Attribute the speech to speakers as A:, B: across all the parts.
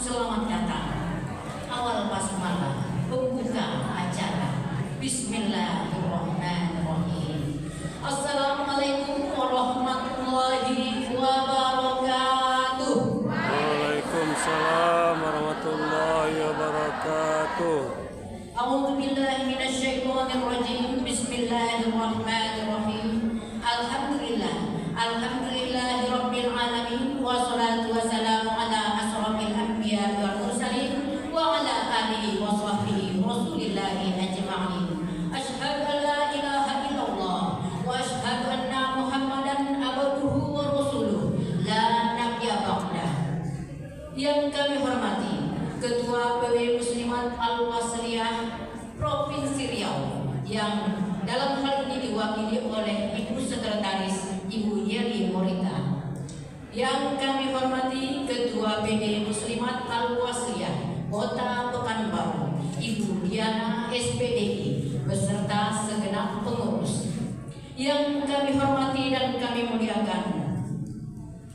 A: selamat datang. Awal basmalah pembuka acara. Bismillahirrahmanirrahim. Assalamualaikum warahmatullahi wabarakatuh.
B: Waalaikumsalam warahmatullahi wabarakatuh.
A: A'udzu billahi minasyaitonir rajim. Bismillahirrahmanirrahim. Alhamdulillahirabbil alamin wassalatu wassalamu ala asrofil anbiya wal mursalin wa ala alihi wa sahbihi rasulillahi ajma'in. Asyhadu an la ilaha illallah wa asyhadu anna Muhammadan abduhu wa rasuluh la nabiyya ba'dah. Yang kami hormati Ketua PW Muslimat Al-Wasliyah Provinsi Riau yang dalam hal ini diwakili oleh Ibu Sekretaris Ibu Yeli Morita. Yang kami hormati Ketua PD Muslimat Al-Wasliyah Kota Pekanbaru Ibu Diana SPDI beserta segenap pengurus. Yang kami hormati dan kami muliakan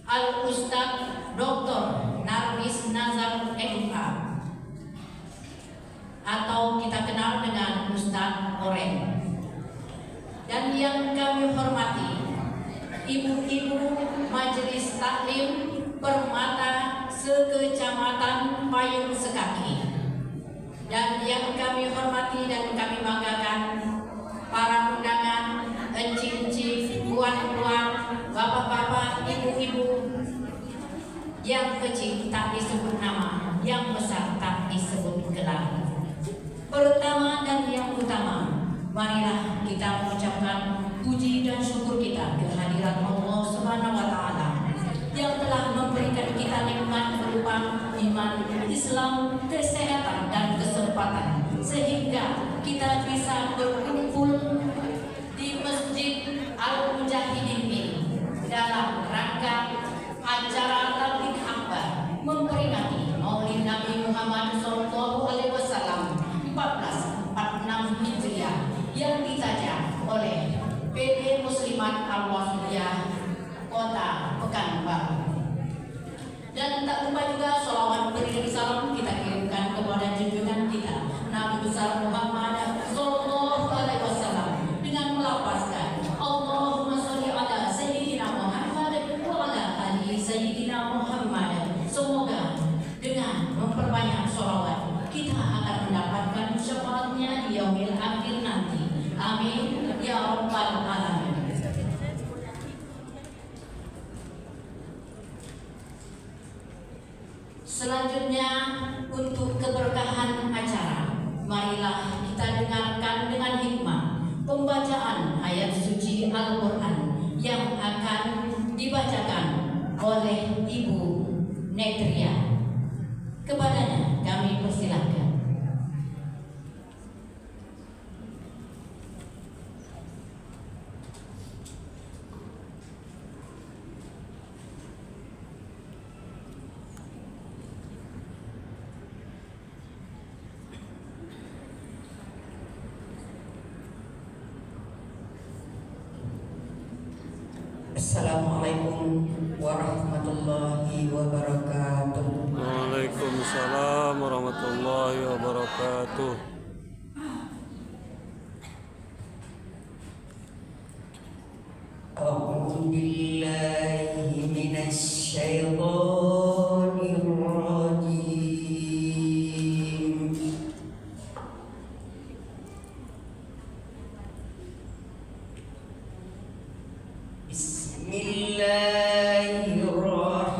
A: Al-Ustaz Dr. Narmis Nazar MA atau kita kenal dengan Ustaz Oren. Dan yang kami hormati ibu-ibu Majelis Taklim Permata Sekecamatan Payung Sekaki. Dan yang kami hormati dan kami banggakan para undangan, encik-encik, puan-puan, bapak-bapak, ibu-ibu. Yang kecil tak disebut nama, yang besar tak disebut gelar. Pertama dan yang utama, marilah kita mengucapkan puji dan syukur kita kehadirat Allah Subhanahu wa taala yang telah memberikan kita nikmat berupa iman, Islam, kesehatan dan kesempatan sehingga kita bisa berkumpul di Masjid Al-Mujahidin ini dalam rangka acara tabligh akbar memperingati Maulid Nabi Muhammad SAW 1446 Hijriah yang ditaja oleh PD Muslimat Al-Wasliyah Kota Pekanbaru. Dan tak lupa juga sholawat beriring salam kita kirimkan kepada junjungan kita Nabi besar Muhammad SAW dengan melafazkan Allahumma sholli ala Sayyidina Muhammad wa ala ali Sayyidina Muhammad. Semoga dengan memperbanyak sholawat kita akan mendapatkan syafaatnya di yaumil akhir nanti. Amin ya rabbal alamin. Selanjutnya untuk keberkahan acara, marilah kita dengarkan dengan hikmah pembacaan ayat suci Al-Quran yang akan dibacakan oleh Ibu Netria. Kepadanya kami persilahkan. Assalamualaikum warahmatullahi wabarakatuh.
B: Waalaikumsalam warahmatullahi wabarakatuh.
A: A'udzu billahi minasy syaithanir rajim. Bismillahirrahmanirrahim.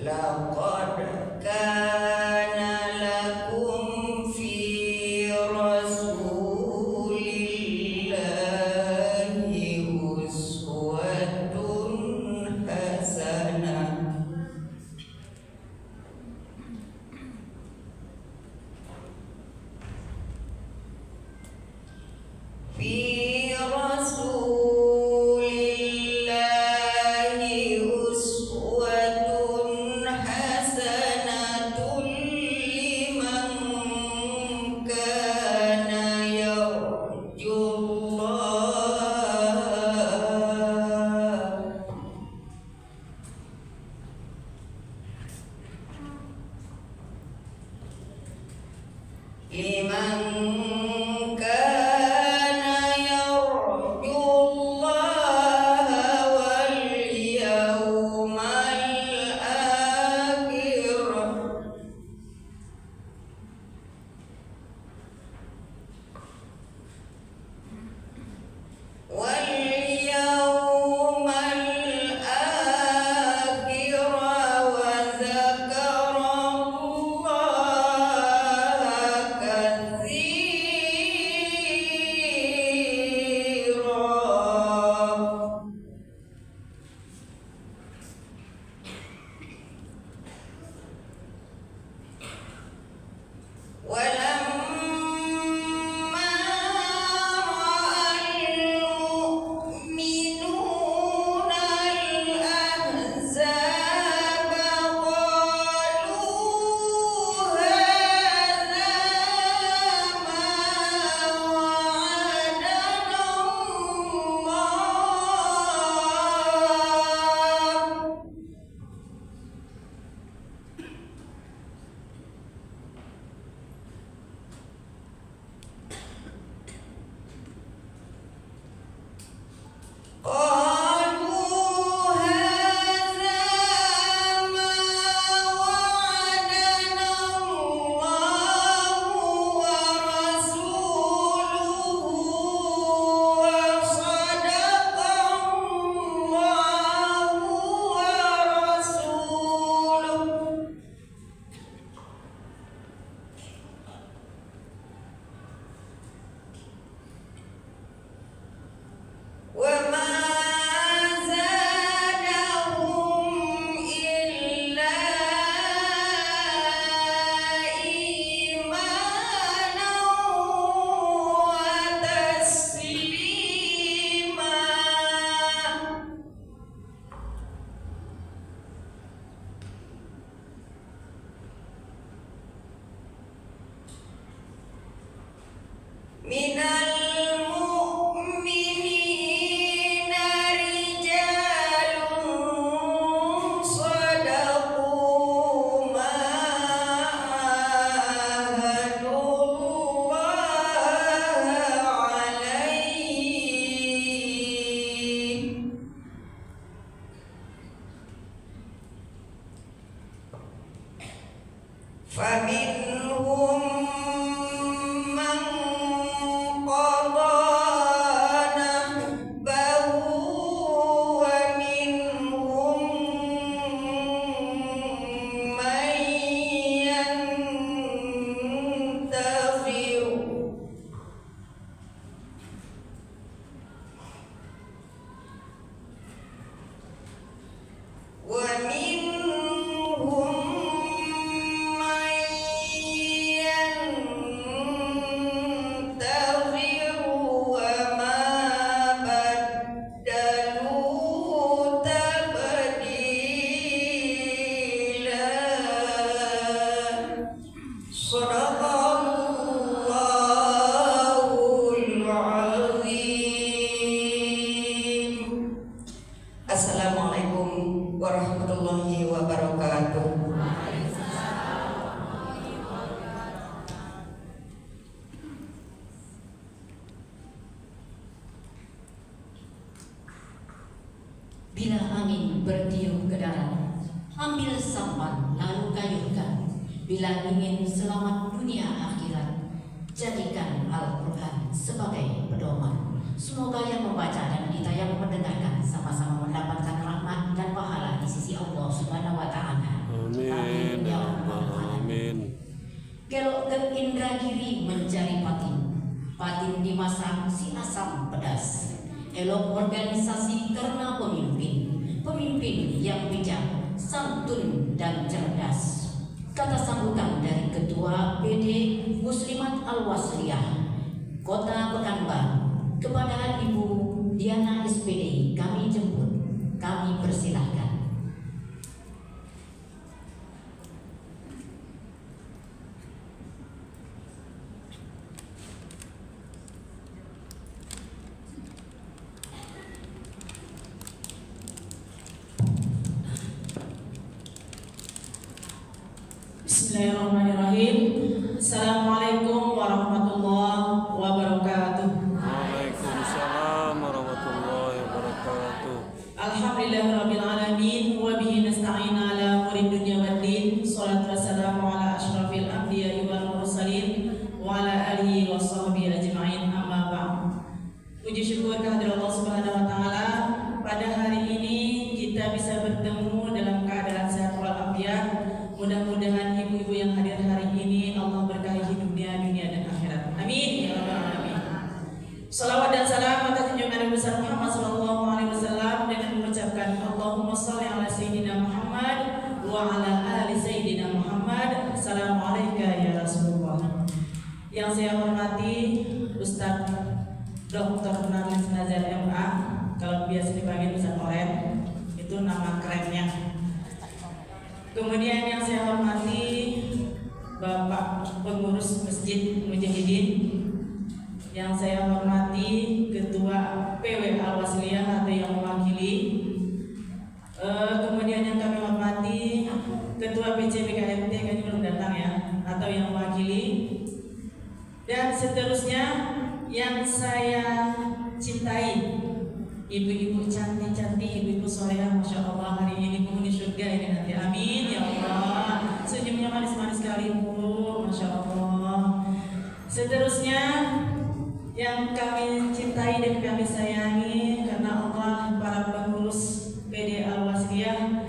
A: Laqad kana lakum fi rasulillahi uswatun hasanah. Fi rasulillahi uswatun hasanah.
C: Assalamualaikum warahmatullahi wabarakatuh.
A: Bila angin bertiup ke darat, ambil sampan lalu kayuhkan. Bila ingin selamat dunia akhirat, jadikan Al-Quran sebagai pedoman. Semoga yang membaca dan kita yang mendengarkan sama-sama mendapatkan rahmat dan pahala di sisi Allah Subhanahu wa Ta'ala.
B: Amin.
A: Ya Rabbal Alamin.
B: Amin.
A: Kelokkan indra kiri mencari patin, patin dimasak si asam pedas. Elok organisasi karena pemimpin, pemimpin yang bijak, santun dan cerdas. Kata sambutan dari Ketua PD Muslimat Al-Wasliyah Kota Pekanbaru kepada Ibu Diana SPD kami jemput, kami persilahkan.
D: Bismillahirrahmanirrahim. Assalamualaikum warahmatullahi wabarakatuh.
B: Waalaikumsalam warahmatullahi wabarakatuh.
D: Alhamdulillahirabbil alamin wa bihi nasta'in ala umuri dunya waddin. Shalatu wassalamu ala asyrafil anbiya'i wal mursalin wa ala alihi washabbihi ajma'in. Amma ba'd. Puji syukur kehadirat Allah Subhanahu wa taala, pada hari ini kita bisa bertemu dalam keadaan sehat walafiat. Mudah-mudahan ibu-ibu yang hadir hari ini Allah berkahi hidupnya dunia dan akhirat. Amin ya rabbal alamin. Salawat dan salam atas junjungan Nabi besar Muhammad sallallahu alaihi wasallam dengan mengucapkan Allahumma shalli ala sayyidina Muhammad wa ala ali sayyidina Muhammad. Assalamualaikum ya Rasulullah. Yang saya hormati Ustaz Dr. Narlis Nazar MA, kalau biasa dipanggil Ustaz Oren, itu nama kerennya. Kemudian yang saya hormati Bapak Pengurus Masjid Mujahidin, yang saya hormati Ketua PW Al-Wasliyah atau yang mewakili, kemudian yang kami hormati Ketua PCBKMT, kan belum datang ya, atau yang mewakili, dan seterusnya yang saya cintai, ibu-ibu cantik-cantik, ibu-ibu solehah, masya Allah, hari ini penghuni surga ini nanti, amin ya Allah. Senyumnya manis-manis sekali bu, masya Allah. Seterusnya yang kami cintai dan kami sayangi karena Allah, para pengurus PD Al-Wasliyah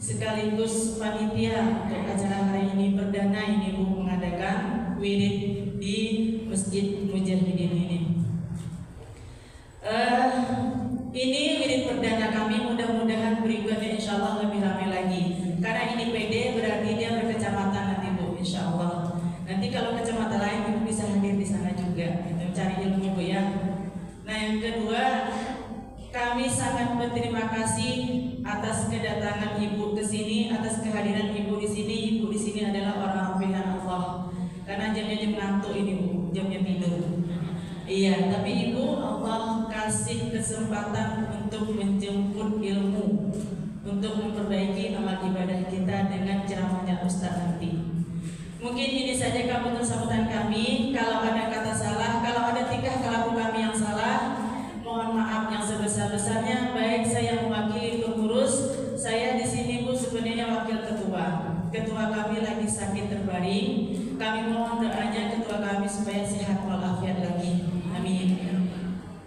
D: sekaligus panitia untuk acara hari ini perdana ini bu, mengadakan wirid di Masjid Mujahidin ini. Ini wirid perdana kami, mudah-mudahan berikutnya insya Allah lebih ramai lagi. Karena ini PD berarti dia berkecamatan nanti bu, insya Allah. Nanti kalau kecamatan lain ibu bisa hadir di sana juga, gitu, cari ilmu bu ya. Nah yang kedua, kami sangat berterima kasih atas kedatangan ibu ke sini, atas kehadiran ibu di sini. Ibu di sini adalah orang pilihan Allah. Karena jamnya jam ngantuk ini bu, jamnya tidur. Iya, tapi Ibu, Allah kasih kesempatan untuk menjemput ilmu, untuk memperbaiki amal ibadah kita dengan ceramahnya Ustaz nanti. Mungkin ini saja kabar sambutan kami. Kalau ada kata salah, kalau ada tingkah laku kami yang salah, mohon maaf yang sebesar-besarnya. Baik saya mewakili pengurus, saya di sini Bu sebenarnya wakil ketua. Ketua kami lagi sakit terbaring. Kami mohon doanya ketua kami supaya sehat walafiat lagi. Amin.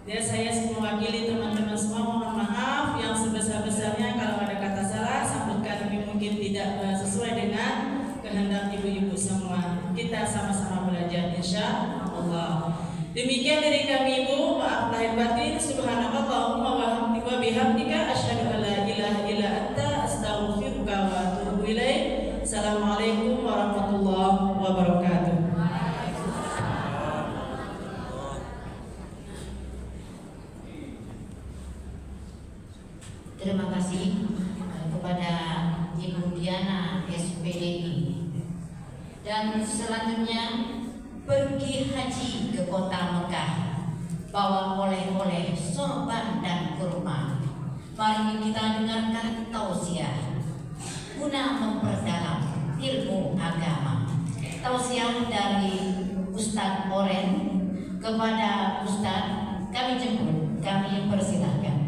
D: Ya, saya mewakili teman-teman semua mohon maaf yang sebesar-besarnya kalau ada kata salah, sambutkan kami mungkin tidak sesuai dengan kehendak ibu-ibu semua. Kita sama-sama belajar insya Allah. Demikian dari kami Ibu, maaf lahir batin. Subhanallahumma wa bihamdika asyhadu an la ilaha illa anta astaghfiruka wa atubu ilaik. Assalamualaikum warahmatullahi wabarakatuh.
A: Terima kasih kepada Ibu Diana SPDI. Dan selanjutnya pergi haji ke kota Mekah, bawa oleh-oleh sorban dan kurma. Mari kita dengarkan tausiah guna memperdalam ilmu agama. Tausiah dari Ustadz Oren kepada Ustadz, kami jemput, kami persilahkan.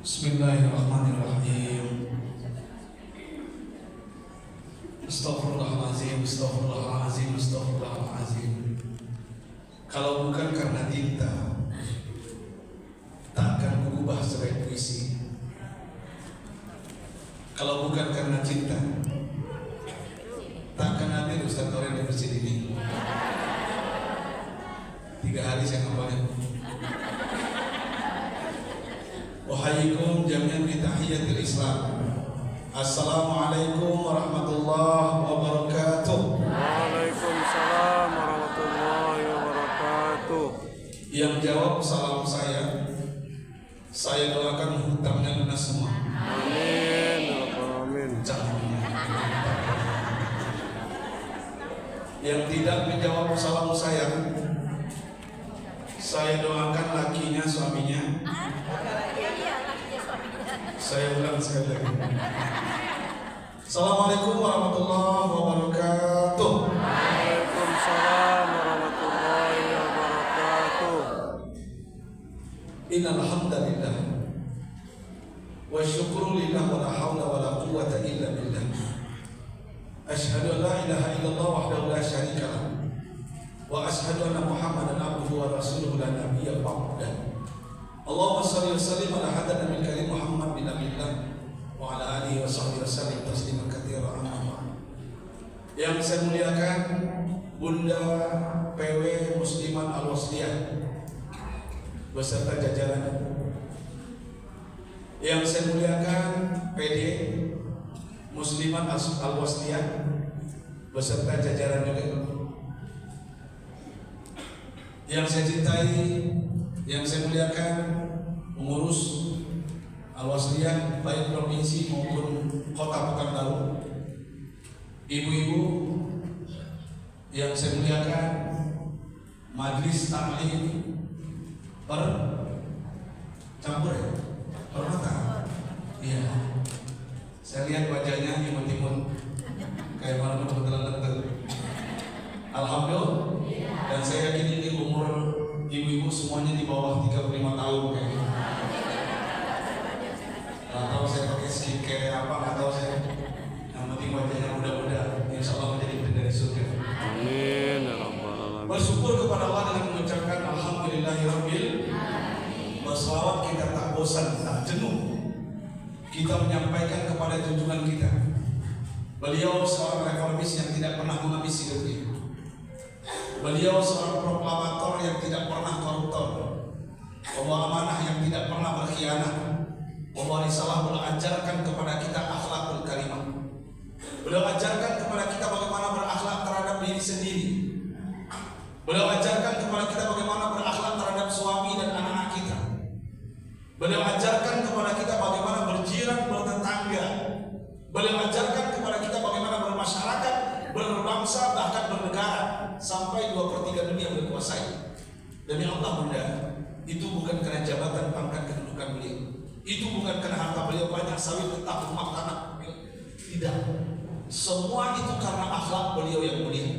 E: Bismillahirrahmanirrahim. Astaghfirullahaladzim, astaghfirullahaladzim, astaghfirullahaladzim. Kalau bukan karena tinta, takkan berubah sebagai puisi. Kalau bukan karena cinta, takkan hadir Ustaz Oren di masjid ini. 3 hari saya ngapalin. Wahaikum jami'an bi tahiyatil Islam. Assalamualaikum warahmatullahi wabarakatuh.
B: Waalaikumsalam warahmatullahi wabarakatuh.
E: Yang jawab salam saya doakan hutangnya lunas semua.
B: Amin. Amin.
E: Yang tidak menjawab salam saya doakan lakinya, suaminya. Saya ulang sekali lagi. Assalamualaikum warahmatullahi wabarakatuh.
B: Waalaikumsalam warahmatullahi wabarakatuh.
E: Innal hamdalillah wa syukru lillah wa la haula wa la quwwata illa billah. Asyhadu an la ilaha illallah wahdahu la syarika lah. Wa asyhadu anna Muhammadan abduhu wa rasuluhu la nabiyya ba'dah. Allahumma shalli wa sallim ala hadatsina min karim Muhammad bin Abdillah wa ala alihi wa sahbihi wasallim tasliman katsiran amma ba'd. Yang saya muliakan Bunda PW Muslimat Al-Wasliyah beserta jajaran. Yang saya muliakan PD Muslimat Al-Wasliyah beserta jajaran juga. Yang saya cintai, yang saya muliakan pengurus Al-Wasliyah baik provinsi maupun kota Pekanbaru, ibu-ibu yang saya muliakan, majelis taklim campur ya, permata, iya. Saya lihat wajahnya imut-imut kayak malam kebetulan datang. Alhamdulillah. Dan saya yakin ini umur ibu-ibu semuanya di bawah 35 tahun kayaknya. Nggak tahu saya pakai skincare apa, nggak tahu saya. Yang penting wajahnya muda-muda, insya Allah menjadi bidadari surga.
B: Amin ya rabbal alamin.
E: Bersyukur kepada Allah dengan mengucapkan alhamdulillahirabbil. Berselawat kita tak bosan, tak jenuh. Kita menyampaikan kepada junjungan kita. Beliau seorang reformis yang tidak pernah menghabisi hidupnya. Beliau seorang proklamator yang tidak pernah koruptor, pembawa amanah yang tidak pernah berkhianat, pembawa risalah. Beliau ajarkan kepada kita akhlakul karimah. Beliau ajarkan kepada kita bagaimana berakhlak terhadap diri sendiri. Beliau ajarkan kepada kita bagaimana berakhlak terhadap suami dan anak-anak kita. Beliau ajarkan kepada kita bagaimana berjiran bertetangga. Beliau ajarkan kepada kita bagaimana bermasyarakat, berbangsa, bahkan bernegara, sampai 2/3 dunia beliau kuasai. Demi Allah Bunda, itu bukan karena jabatan, pangkat, kedudukan beliau. Itu bukan karena harta beliau banyak, sawit, tetap, rumah, tanah. Tidak. Semua itu karena akhlak beliau yang mulia.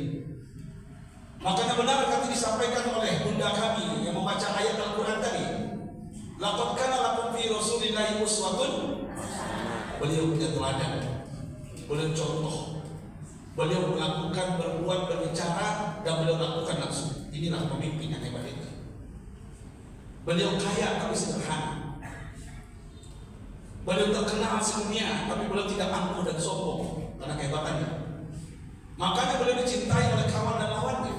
E: Makanya benar kata disampaikan oleh Bunda kami yang membaca ayat Al-Quran tadi. Laqad kana lakum fi Rasulillahi uswatun. Beliau punya teladan, beliau contoh, beliau melakukan, berbuat, berbicara, dan beliau lakukan langsung. Inilah pemimpin yang hebat itu. Beliau kaya tapi sederhana. Beliau terkenal sedunia, tapi beliau tidak angkuh dan sombong karena kehebatannya. Makanya beliau dicintai oleh kawan dan lawannya.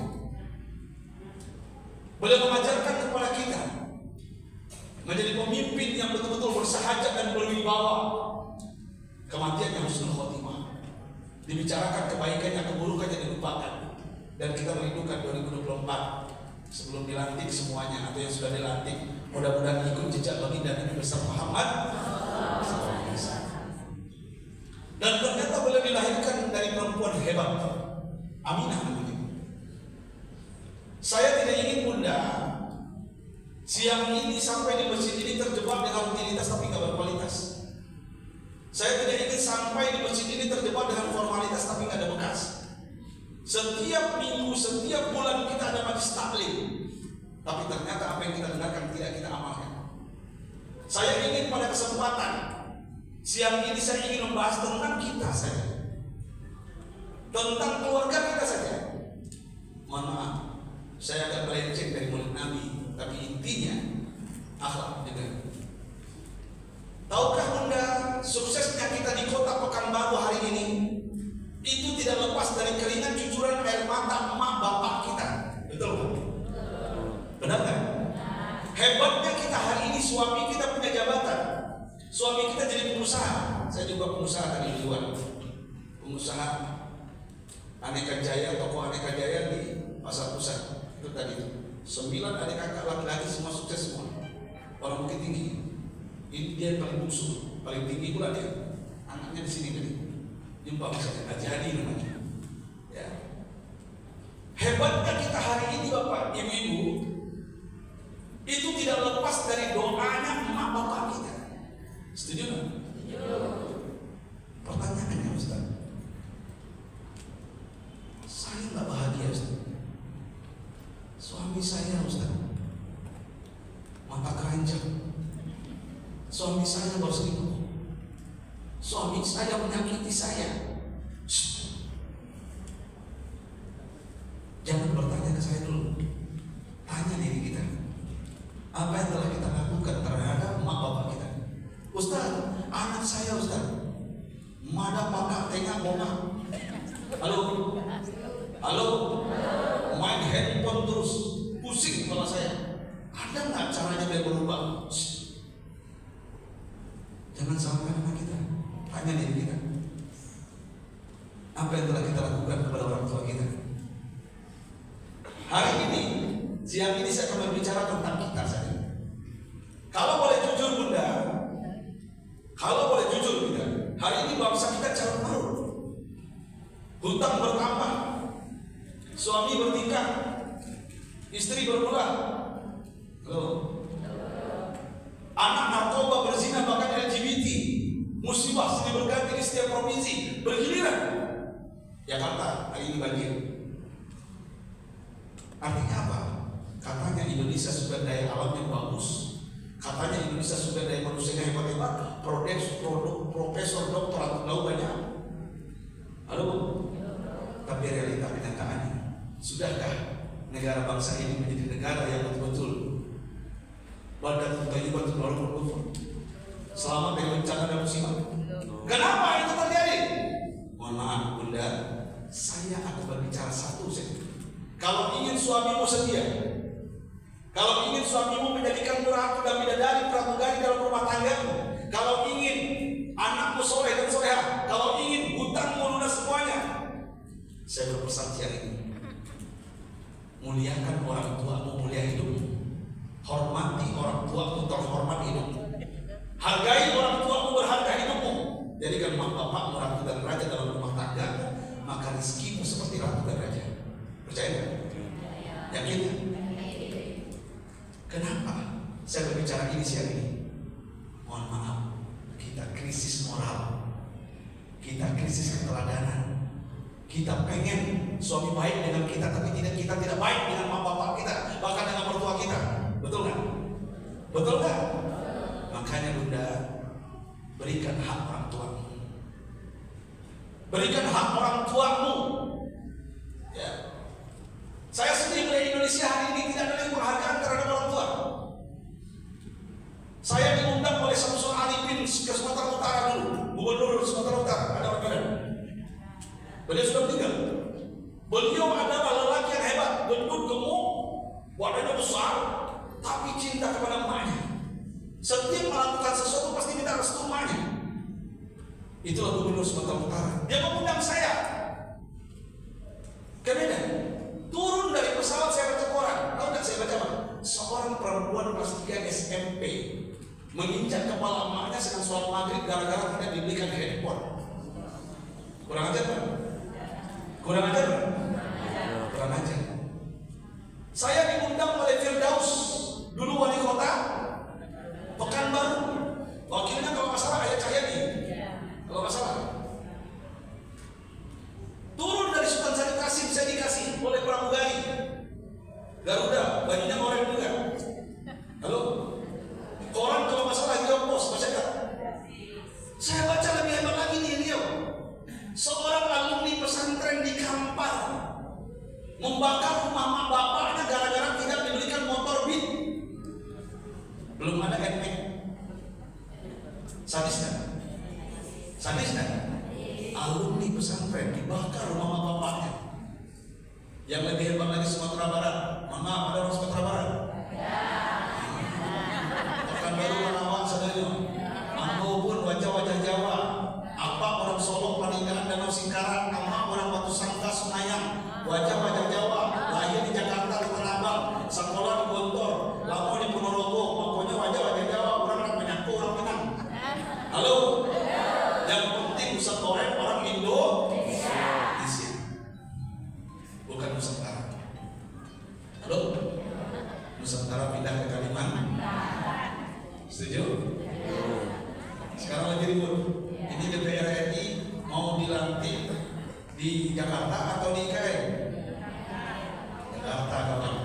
E: Beliau mengajarkan kepada kita menjadi pemimpin yang betul-betul bersahaja dan berwibawa. Kematiannya husnul khotimah. Dibicarakan kebaikannya, keburukannya dilupakan. Dan kita merindukan 2024 sebelum dilantik semuanya atau yang sudah dilantik, mudah-mudahan ikut jejak baginda Nabi besar Muhammad. Dan ternyata beliau dilahirkan dari perempuan hebat, Aminah namanya. Saya tidak ingin Bunda siang ini sampai di masjid ini terjebak dengan rutinitas tapi tidak berkualitas. Saya tidak ingin sampai di masjid ini terjebak dengan formalitas tapi nggak ada bekas. Setiap minggu, setiap bulan kita ada majlis taklim, tapi ternyata apa yang kita dengarkan tidak kita amalkan. Saya ingin pada kesempatan siang ini saya ingin membahas tentang kita saja, tentang keluarga kita saja. Mohon maaf, saya agak melenceng dari mulut Nabi, tapi intinya akhlak juga. Tahukah Bunda, suksesnya kita di kota Pekanbaru hari ini itu tidak lepas dari keringat cucuran air mata emak bapak kita. Betul kan? Benar kan? Hebatnya kita hari ini, suami kita punya jabatan, suami kita jadi pengusaha. Saya juga pengusaha tadi di luar, pengusaha Aneka Jaya, toko Aneka Jaya di Pasar Pusat. Itu tadi 9 adik kakak laki-laki semua sukses semua, orang Bukit Tinggi. Ini dia yang paling bungsu, paling tinggi pula dia. Anaknya di sini tadi. Jumpa misalnya Haji Hadi namanya. Ya. Hebatnya kita hari ini Bapak, Ibu-ibu, itu tidak lepas dari doanya emak bapak kita. Setuju nggak? Pertanyaannya Ustaz, saya nggak bahagia Ustaz. Suami saya Ustaz mata keranjang. Suami saya baru selingkuh. Suami saya menyakiti saya. Jangan bertanya ke saya dulu. Tanya diri kita. Apa yang telah kita lakukan terhadap emak bapak kita? Ustaz, anak saya Ustaz mada pakak tengah bomak. Halo? Halo? Main handphone terus. Pusing kepala saya. Ada nggak caranya dia berubah? Jangan salahkan anak kita. Tanya diri kita. Apa yang telah kita lakukan kepada orang tua kita? Hari ini, siang ini saya akan berbicara tentang kita saja. Kalau boleh jujur Bunda, kalau boleh jujur Bunda, hari ini bangsa kita carut marut. Hutang bertambah, suami bertingkah, istri berpulang. Halo. Anak narkoba berzina bahkan LGBT, musibah silih berganti di setiap provinsi, bergiliran. Jakarta hari ini banjir. Artinya apa? Katanya Indonesia sumber daya alam yang bagus. Katanya Indonesia sumber daya manusia yang hebat-hebat. Profesor, doktor atau tahu banyak. Halo? Tapi realita kenyataannya, sudahkah negara bangsa ini menjadi negara yang betul-betul badan tayyibat berkufur, selamat dari bencana dan musibah? Kenapa itu terjadi? Mohon maaf Bunda, saya akan berbicara satu saja. Kalau ingin suamimu setia, kalau ingin suamimu menjadikan ratu dan bidadari pramugari dalam rumah tanggamu, kalau ingin anakmu soleh dan soleha, kalau ingin hutangmu lunas semuanya, saya berpesan siang ini, muliakan orang tuamu, mulia hidupmu. Hormati orang tuamu, terhormat hidupmu. Percaya nggak? Yakin? Kenapa saya berbicara ini siang ini? Mohon maaf, kita krisis moral, kita krisis keteladanan. Kita pengen suami baik dengan kita, tapi kita tidak baik dengan mama bapak kita, bahkan dengan mertua kita. Betul nggak? Betul nggak? Makanya Bunda, berikan hak orang tuamu. Berikan hak orang tuamu. Ya. Saya sendiri dari Indonesia hari ini tidak ada lagi penghargaan terhadap orang tua. Saya diundang oleh Samsul Arifin ke Sumatera Utara dulu, Gubernur Sumatera Utara, ada orang bilang. Beliau sudah meninggal. Beliau adalah lelaki yang hebat, gendut, gemuk, badannya besar, tapi cinta kepada emaknya. Setiap melakukan sesuatu pasti minta restu emaknya. Itulah Gubernur Sumatera Utara. Dia mengundang saya. Kemudian turun dari pesawat, saya baca koran. Tahu nggak saya baca apa? Seorang perempuan kelas 3 SMP menginjak kepala emaknya sedang sholat maghrib gara-gara tidak dibelikan handphone. Kurang ajar kan? Kurang ajar kan? Kurang ajar. Saya diundang oleh Firdaus, dulu wali kota Pekanbaru. Wakilnya kalau nggak salah Ayah Cahyadi, kalau nggak salah. Turun dari Sultan Syarif Kasim, saya dikasih oleh pramugari Garuda, bajunya oranye juga. Halo, koran kalau nggak salah Rio Pos, baca nggak? Saya baca lebih hebat lagi nih Rio. Seorang alumni pesantren di Kampar membakar rumah mak bapaknya gara-gara tidak dibelikan motor Beat. Belum ada NMAX. Sadis kan? Sadis kan? Alumni pesantren dibakar rumah mak bapaknya. Yang lebih hebat lagi Sumatera Barat. Mohon maaf, ada orang Sumatera Barat? Pekanbaru, Manawang, Sadanyo, Manggobun, wajah-wajah Jawa. Apa orang Solo, Paninggalan, Danau Singkaran, Ama orang Batu Sangka, Sunayang, wajah-wajah Jawa. Lahir di Jakarta, di Tanah Abang, sekolah di Gontor, lama di Ponorogo. Pokoknya wajah-wajah Jawa, orang menyaku, orang Minang. Halo, yang penting Ustaz Goreng orang Indonesia, bukan Nusantara. Halo, Nusantara pindah ke Kalimantan. Setuju? Sekarang lagi ribut. Ini DPR RI mau dilantik di Jakarta atau di IKN? Jakarta kawan.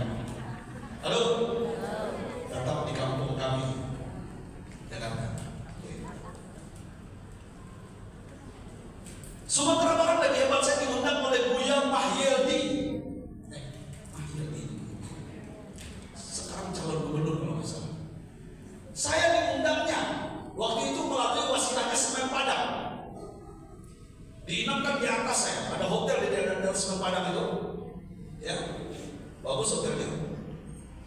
E: Halo, tetap di kampung kami, Jakarta. Sumatera Barat lagi hebat, saya diundang oleh Buya Mahyildi. Mahyildi sekarang calon gubernur kalau nggak salah. Saya diundangnya waktu itu melalui wasilahnya Semen Padang. Diinapkan di atas saya, ada hotel di daerah Semen Padang itu, ya, bagus hotelnya.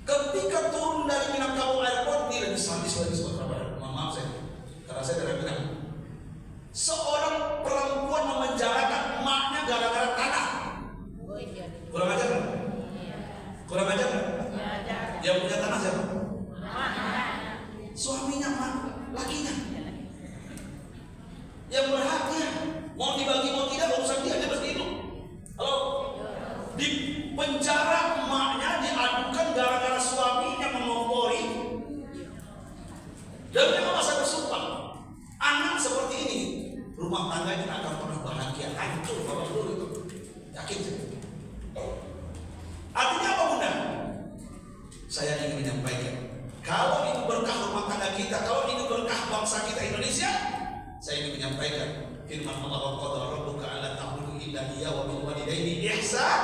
E: Ketika turun dari Minangkabau Airport, ini lebih sadis lagi Sumatera Barat. Maaf saya, karena saya dari Minang. Seorang perempuan memenjarakan emaknya gara-gara tanah. Kurang ajar kan? Kurang ajar kan? Yang punya tanah siapa? Suaminya, mak, lakinya. Yang berhaknya mau dibagi mau tidak urusan dia, dia mesti itu. Halo, di penjara emaknya diadukan gara-gara suaminya mengompori. Dan memang masa bersumpah, anak seperti ini rumah tangganya akan pernah bahagia, hancur bapak dulu itu, yakin sih. Artinya apa Bunda? Saya ingin menyampaikan, kalau itu berkah rumah tangga kita, kalau itu berkah bangsa kita Indonesia, saya ingin menyampaikan firman Allah, wa qadara rabbuka alla ta'budu illa iyyahu wa bil walidayni ihsan.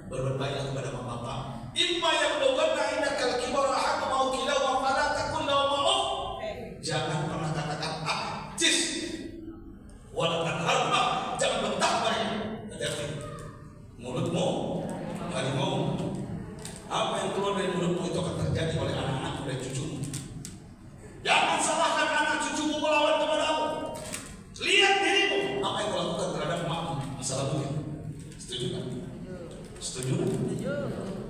E: Berbuat baiklah kepada mama bapak. Imma yablughanna indakal kibara ahaduhuma aw kilahuma fala taqul lahumā uff. Jangan pernah katakan cis. Wala tanharhuma, jangan bentak mereka. Hati-hati. Mulutmu harimau. Apa yang keluar dari mulutmu itu akan terjadi oleh anak-anak, oleh cucumu. Jangan salahkan anak cucumu melawan kepadamu. Lihat dirimu, apa yang kau lakukan terhadap emakmu masa lalu. Setuju kan? Setuju kan?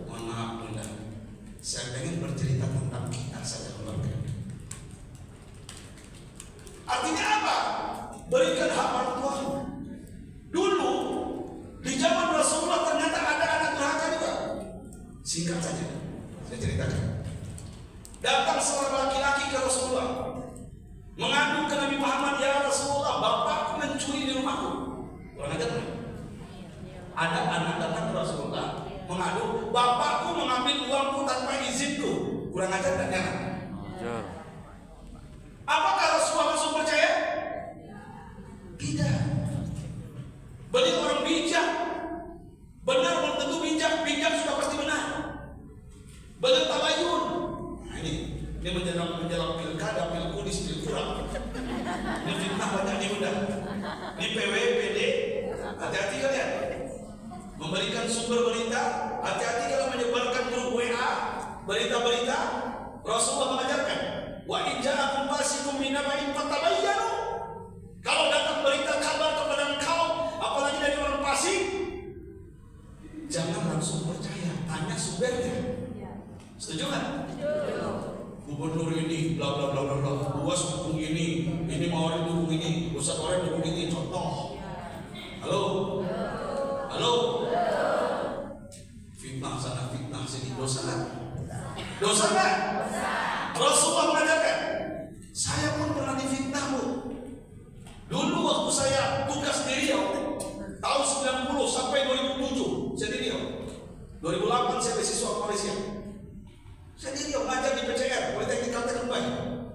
E: Mohon maaf Bunda, saya ingin bercerita tentang kita saja keluarga. Artinya apa? Berikan hak orang tua. Dulu di zaman Rasulullah ternyata ada anak durhaka. Singkat saja, saya ceritakan. Datang seorang laki-laki ke Rasulullah, mengadu ke Nabi Muhammad, ya Rasulullah, bapakku mencuri di rumahku. Kurang ajar kan? Ada anak datang ke Rasulullah mengadu, bapakku mengambil uangku tanpa izinku. Kurang ajar kan?
B: Ajar.
E: Apakah Rasulullah langsung percaya? Tidak. Beliau orang bijak. Benar belum tentu bijak, bijak sudah pasti benar. Beliau tabayun. Nah, ini menjelang pilkada, pilkudis, pilkura. Ini fitnah banyak nih udah. Ini PWPD, hati-hati kalian. Memberikan sumber berita, hati-hati kalau menyebarkan grup WA, berita-berita. Rasulullah mengajarkan, wa in ja'akum fasiqun binaba'in fatabayyanu. Kalau datang berita kabar kepada engkau, apalagi dari orang fasik, jangan langsung percaya, tanya sumbernya. Setuju kan? Gubernur ini, bla bla bla bla bla, Buas dukung ini Mawari dukung ini, Ustaz Orang dukung ini, contoh. Halo? Halo? Fitnah sana, fitnah sini, dosa kan? Dosa kan? Rasulullah mengajarkan, saya pun pernah difitnahmu. Dulu waktu saya tugas di Riau, tahun 90 sampai 2007, saya di Riau. 2008 saya beasiswa ke Malaysia. Saya di Riau ngajar di PCR, Politeknik Kalteng Dubai.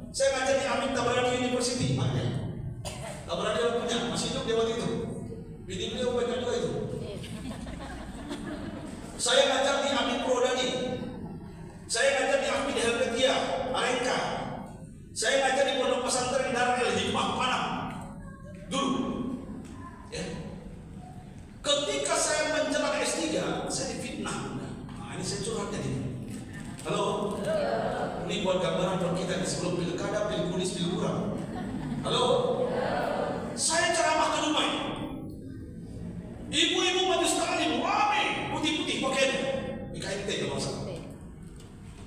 E: Saya ngajar di Amin Tabarani University, makanya. Tabarani orang punya, masih hidup dia waktu itu. Bini beliau banyak juga itu. Saya ngajar di Amin Prodani. Saya ngajar di Amin Helvetia, Arenka. Saya ngajar di Pondok Pesantren Darul Hikmah, Panam. Dulu. Ya. Ketika saya menjelang S3, saya difitnah. Nah, ini saya curhat jadi. Halo? Ini buat gambaran buat kita di sebelum pilkada, pilkudis, pilkura. Halo? Saya ceramah ke Dubai. Ibu-ibu majlis taklim, rame, putih-putih pakaiannya. IKNT kalau salah.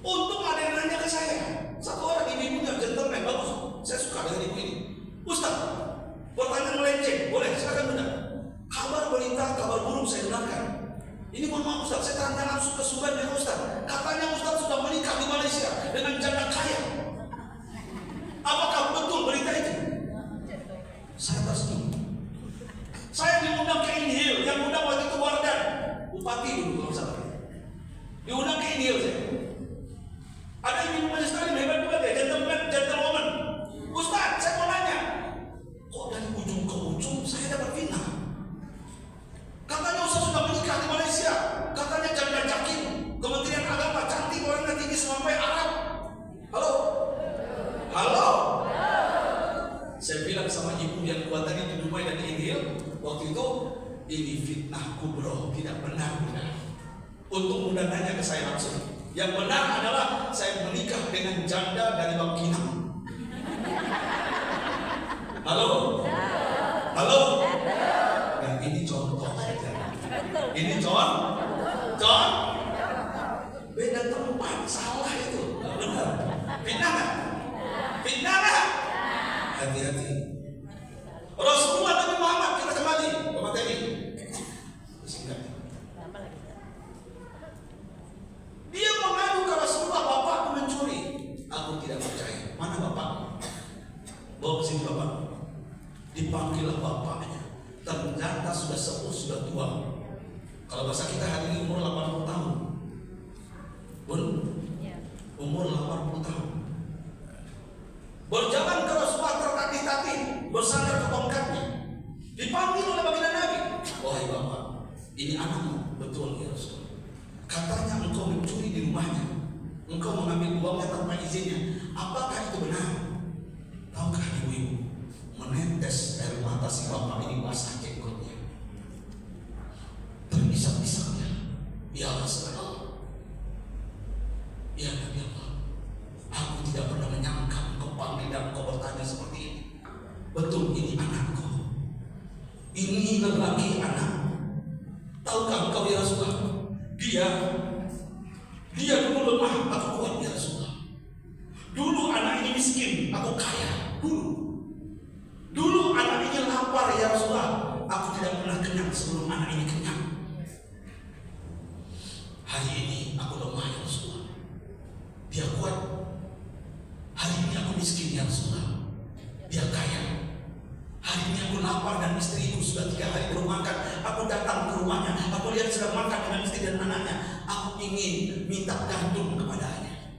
E: Untung ada yang nanya ke saya. Satu orang ibu-ibunya gentleman, bagus. Saya suka dengan ibu ini. Ustaz, pertanyaan melenceng, boleh? Silakan benar. Kabar berita, kabar burung saya dengarkan. Ini mohon maaf Ustaz, saya tanya langsung ke sumbernya Ustaz. Katanya Ustaz sudah menikah di Malaysia dengan janda kaya. Apakah betul berita itu? Saya tak setuju. Saya diundang ke Inhil, yang undang waktu itu Wardan, bupati dulu kalau salah. Diundang ke Inhil saya. Ada ibu majlis taklim hebat juga dia, gentlewoman. Ustaz, saya mau nanya, kok dari ujung ke ujung saya dapat fitnah? Katanya Ustaz sudah menikah di Malaysia, katanya janda jakin, Kementerian Agama, cantik, orangnya tinggi sampai Arab. Halo? Halo? Saya bilang sama ibu yang kuat tadi di Dubai dan di India, waktu itu, ini fitnah kubro, tidak benar. Untuk mudah nanya ke saya langsung. Yang benar adalah saya menikah dengan janda dari Bangkinang. Halo? Halo? Dan ini contoh saja. Ini contoh. Beda tempat, salah itu. Benar. Fitnah nggak? Fitnah nggak? Hati-hati. Rasulullah Nabi Muhammad, kita kembali ke materi. Singkat. Dia mengadu ke Rasulullah, bapakku mencuri. Aku tidak percaya. Mana bapakmu? Bawa ke sini bapak. Dipanggillah bapaknya. Ternyata sudah sepuh, sudah tua. Kalau bahasa kita hari ini umur 80 tahun. Bun? Umur 80 tahun. Berjalan ke Rasulullah tertatih-tatih, bersandar ke tongkatnya. Dipanggil oleh baginda Nabi. Wahai bapak, ini anakmu. Betul ya Rasulullah. Katanya engkau mencuri di rumahnya. Engkau mengambil uangnya tanpa izinnya. Apakah itu benar? Tahukah ibu-ibu, menetes air mata si bapak ini basah jenggotnya, terisak-isaknya. Ya Rasulullah, ya Nabi Allah, aku tidak pernah menyangka engkau panggil dan engkau bertanya seperti ini. Betul, ini anakku. Ini lelaki anak. Tahukah engkau ya Rasulullah? Dia dulu lemah, aku kuat ya Rasulullah. Dulu anak ini miskin, aku kaya. Dulu anak ini lapar ya Rasulullah, aku tidak pernah kenyang sebelum anak ini kenyang. Hari ini aku Dia kuat. Hari ini aku miskin ya Rasulullah. Dia kaya. Hari ini aku lapar dan istriku sudah 3 hari belum makan. Aku datang ke rumahnya, aku lihat sedang makan dengan istri dan anaknya. Aku ingin minta gandum kepadanya.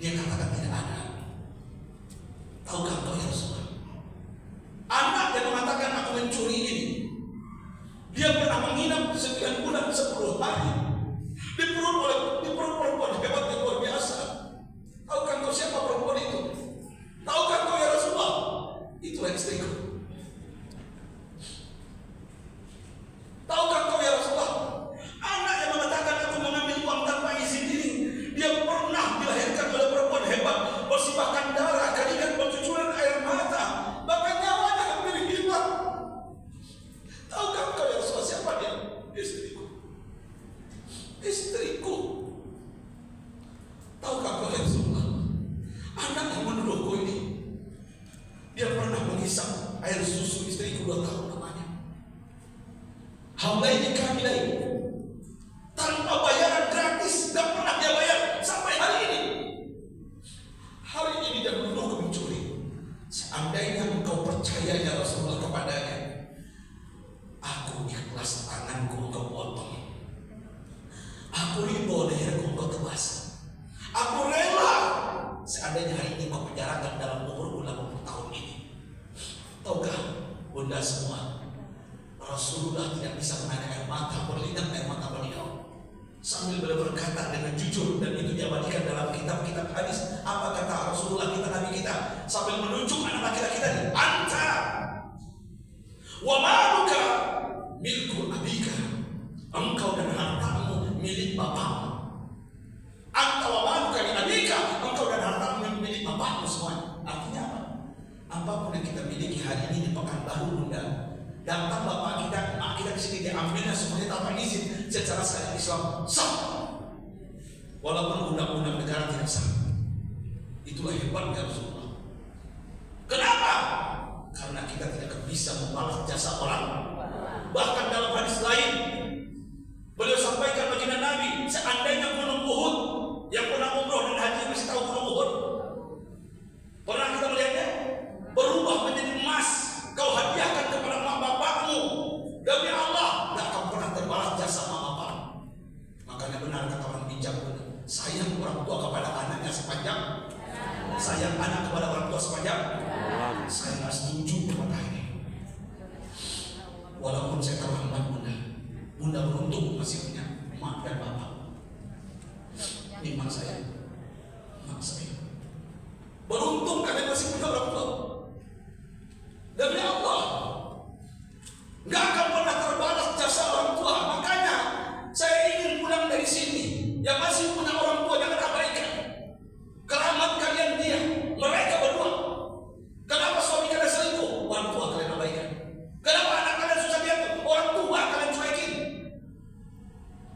E: Dia katakan tidak ada. Tahukah engkau ya Rasulullah? Anak yang mengatakan aku mencuri ini, dia pernah menginap 9 bulan 10 hari di perut perempuan hebat yang luar biasa. Tahukah engkau siapa perempuan itu? Tahukah engkau ya Rasulullah? Itulah istriku. Tahukah engkau ya Rasulullah? Anak yang mengatakan aku mengambil uang tanpa izin ini, dia pernah dilahirkan oleh perempuan hebat, bersibahkan darah, keringat, bercucuran air mata, bahkan nyawanya hampir hilang. Tahukah engkau ya Rasulullah siapa dia? Istriku. Istriku. Tahukah engkau ya Rasulullah? Anak yang menuduhku ini, dia pernah menghisap air susu istriku 2 tahun lamanya. Haulaini kamilain, tanpa bayaran, gratis, tidak pernah dia bayar sampai hari ini. Hari ini dia menuduhku mencuri. Seandainya engkau percaya ya Rasulullah kepadanya, aku ikhlas tanganku engkau potong. Aku ridho leherku engkau tebas. Aku rela seandainya hari ini kau penjarakan dalam umurku 80 tahun ini. Tahukah bunda semua, Rasulullah tidak bisa menahan air mata, berlinang air mata beliau sambil beliau berkata dengan jujur, dan itu diabadikan dalam kitab-kitab hadis. Apa kata Rasulullah kita, Nabi kita, sambil menunjuk anak laki-laki tadi, anta wa maluka milku abika, engkau dan hartamu milik bapakmu. Anta wa maluka li abika, engkau dan hartamu milik bapakmu semuanya. Artinya apa? Apapun yang kita miliki hari ini di Pekanbaru Bunda, datang bapak kita, mak kita di sini, diambilnya semuanya tanpa izin secara syariat Islam sah, walaupun undang-undang negara tidak sah. Itulah hebatnya Rasulullah. Kenapa? Karena kita tidak bisa membalas jasa orang. Bahkan dalam hadis lain beliau sampaikan baginda Nabi, seandainya gunung Uhud, yang pernah umroh dan haji masih tahu gunung Uhud, pernah kita melihatnya, berubah menjadi emas, kau hadiahkan kepada mak bapakmu, demi Allah tidak akan pernah terbalas jasa mak bapak. Makanya benar kata orang bijak, sayang orang tua kepada anaknya sepanjang, sayang anak kepada orang tua sepanjang. Saya nggak setuju kepada ini. Walaupun saya terlambat bunda beruntung masih punya mak dan bapak. Ini mak saya beruntung kalian masih punya orang tua. Demi Allah, nggak akan pernah terbalas jasa orang tua. Makanya saya ingin pulang dari sini, yang masih punya orang tua jangan abaikan keramat kalian dia, mereka berdua. Kenapa suami kalian selingkuh? Orang tua kalian abaikan. Kenapa anak kalian susah diatur? Orang tua kalian cuekin.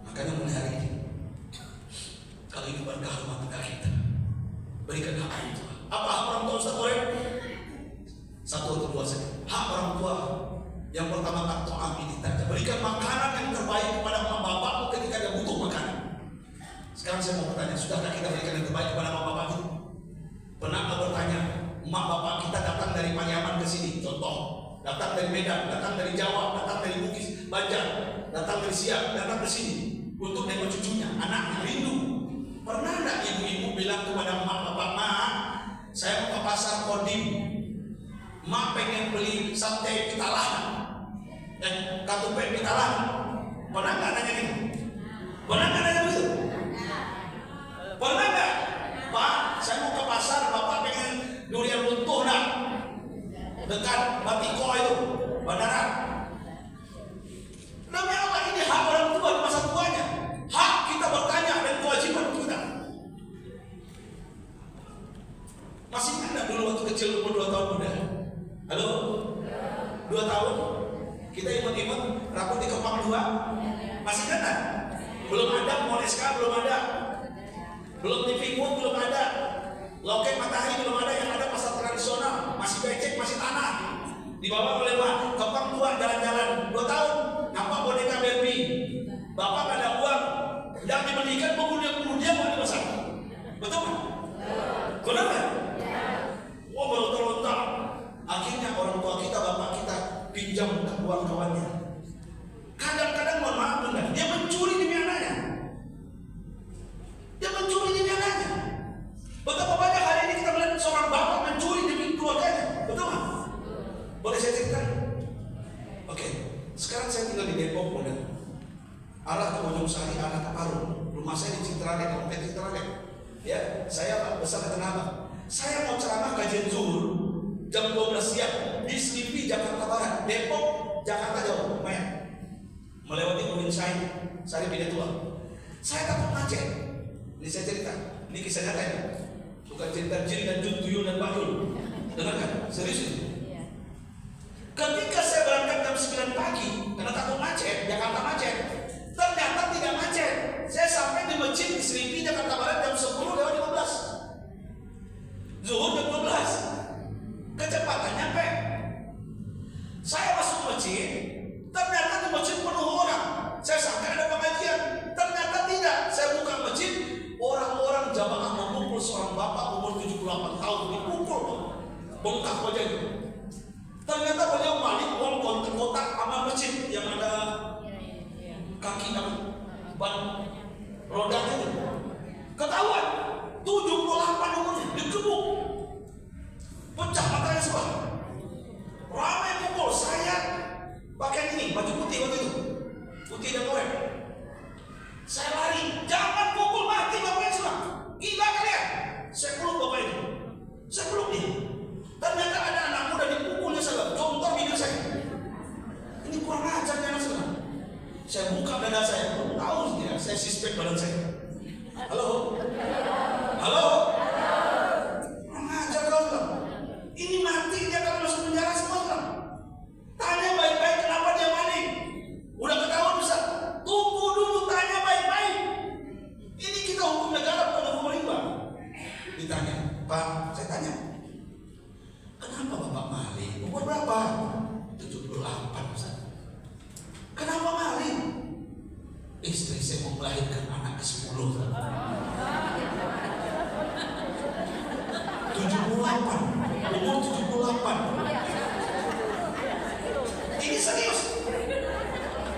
E: Makanya mulai hari ini, kalau ini berkah rumah tangga kita, berikan hak orang tua. Apa hak orang tua Ustaz Goreng? 1 atau 2 saja. Hak orang tua yang pertama, ta'am ini saja. Berikan makanan yang terbaik kepada mak bapakmu ketika dia butuh makanan. Sekarang saya mau bertanya, sudahkah kita berikan yang terbaik kepada mak bapak kita? Pernah nggak bertanya, mak bapak kita datang dari Paniaman ke sini, contoh, datang dari Medan, datang dari Jawa, datang dari Bugis, Banjar, datang dari Siak, datang ke sini untuk nengok cucunya, anaknya rindu. Pernah nggak ibu-ibu bilang kepada mak bapak, mak, saya mau ke pasar Kodim, mak pengen beli sate pitalah, katupe pitalah. Pernah nggak nanya gitu? Pernah nggak nanya begitu? Pernah nggak? Pak, saya mau ke pasar, bapak pengen durian runtuh nak, dekat Batiko itu, bandara. Demi Allah, ini hak orang tua di masa tuanya. Hak kita bertanya dan kewajiban kita. Masih ada dulu waktu kecil umur 2 tahun muda. Halo? 2 tahun? Kita imut-imut rambut di kepang 2. Masih kan? Belum ada Moneska, belum ada. Belum TV Moon, belum ada. Loket Matahari belum ada, yang ada pasar tradisional. Masih becek, masih tanah. Dibawa oleh Pak, kepang 2 jalan-jalan 2 tahun. Nampak boneka Barbie. Bapak gak ada uang. Yang dibelikan penghuni dia mau dimasak. Betul? Rumah saya di Citralek, Kompleks Citralek. Ya, saya besar di Tanah Abang. Saya mau ceramah kajian zuhur jam 12 siang di Selipi, Jakarta Barat, Depok, Jakarta jauh, lumayan. Melewati Udin Sari Bina Tua. Saya takut macet. Ini saya cerita, ini kisah nyata ini. Bukan cerita jin dan jun, tuyul dan bayul. Dengarkan, serius ini. Ketika saya berangkat jam 9 pagi, karena takut macet, Jakarta macet. Ternyata tidak macet. Saya sampai di masjid di Selipi, Jakarta Barat jam 10 lewat 15. Zuhur jam 12. Kecepatan nyampe. Saya masuk masjid, ternyata di masjid penuh orang. Saya sangka ada pengajian, ternyata tidak. Saya buka masjid, orang-orang jamaah memukul seorang bapak umur 78 tahun, dipukul, bengkak wajahnya. Ternyata beliau balik uang kotak amal masjid yang ada kaki ban rodanya itu. Ketahuan 78 umurnya, dikebuk, pecah matanya semua. Ramai pukul. Saya pakai ini baju putih waktu itu, putih dan oranye. Saya lari, jangan pukul, mati bapaknya semua. Gila kalian. Saya peluk bapak itu, saya peluk dia. Ternyata ada anak muda dipukulnya saya, contoh video saya. Ini kurang ajar anak saya. Saya buka dada saya, belum tahu tidak, saya suspek badan saya. Halo, halo, kurang ajar kau bilang. Ini mati dia kalau masuk penjara semua bilang. Tanya baik-baik kenapa dia maling. Udah ketahuan bisa. Tunggu dulu, tanya baik-baik. Ini kita hukum negara bukan hukum rimba. Ditanya, Pak, saya tanya, kenapa Bapak maling? Umur berapa? 78 Ustaz. Kenapa maling? Istri saya mau melahirkan anak ke-10. 78, umur 78. Ini serius.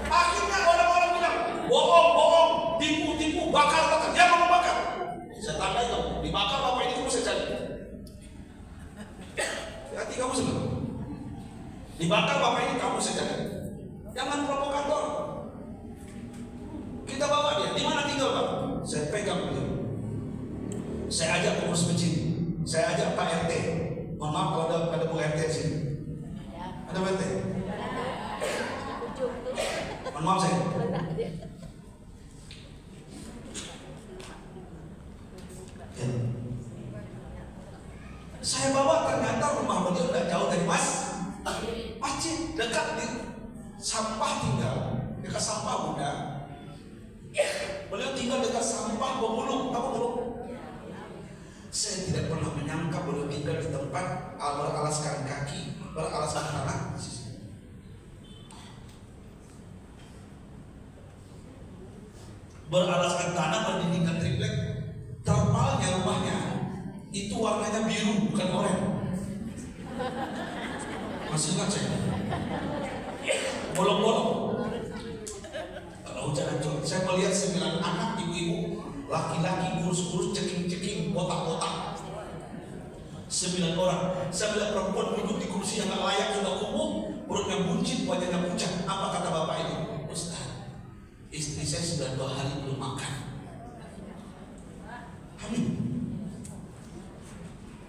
E: Akhirnya orang-orang bilang, bohong, tipu, bakar. Dia mau bakar. Saya tanya itu, dibakar bapak ini kamu saya cari. Hati kamu sebelum dibakar bapak ini kamu saya cari. Jangan provokator. Kita bawa dia. Di mana tinggal Pak? Saya pegang beliau. Saya ajak pengurus masjid. Saya ajak Pak RT. Mohon maaf kalau ada Bu RT di sini. Ada Bu RT? Mohon maaf saya. Ya. Saya bawa, ternyata rumah beliau tidak jauh dari masjid, dekat di sampah tinggal, dekat sampah muda. Beliau tinggal dekat sampah pemulung, tahu belum? Saya tidak pernah menyangka beliau tinggal di tempat beralaskan kaki, beralaskan tanah. Beralaskan tanah, berdindingkan triplek. Terpalnya rumahnya itu warnanya biru, bukan oranye. Masih ingat saya? Bolong-bolong. Kalau hujan hancur, saya melihat 9 anak ibu-ibu, laki-laki kurus-kurus, ceking-ceking, botak-botak. 9 orang. Saya melihat perempuan duduk di kursi yang tak layak, sudah kumuh, perutnya buncit, wajahnya pucat. Apa kata bapak ini? Ustaz, istri saya sudah 2 hari belum makan. Amin.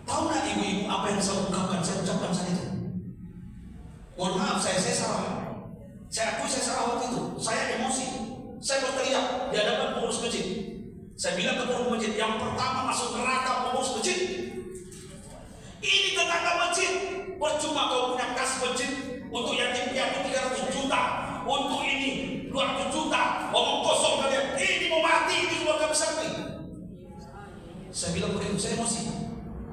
E: Tahu nggak ibu-ibu apa yang saya ungkapkan? Saya ucapkan saat itu. Mohon maaf, saya salah. Saya akui saya salah waktu itu. Saya emosi. Saya berteriak di hadapan pengurus masjid. Saya bilang ke pengurus masjid, yang pertama masuk neraka pengurus masjid. Ini tetangga masjid. Percuma kau punya kas masjid untuk yatim piatu 300 juta. Untuk ini 200 juta. Ngomong kosong kalian. Ini mau mati, ini keluarga besar nih. Saya bilang begitu, saya emosi.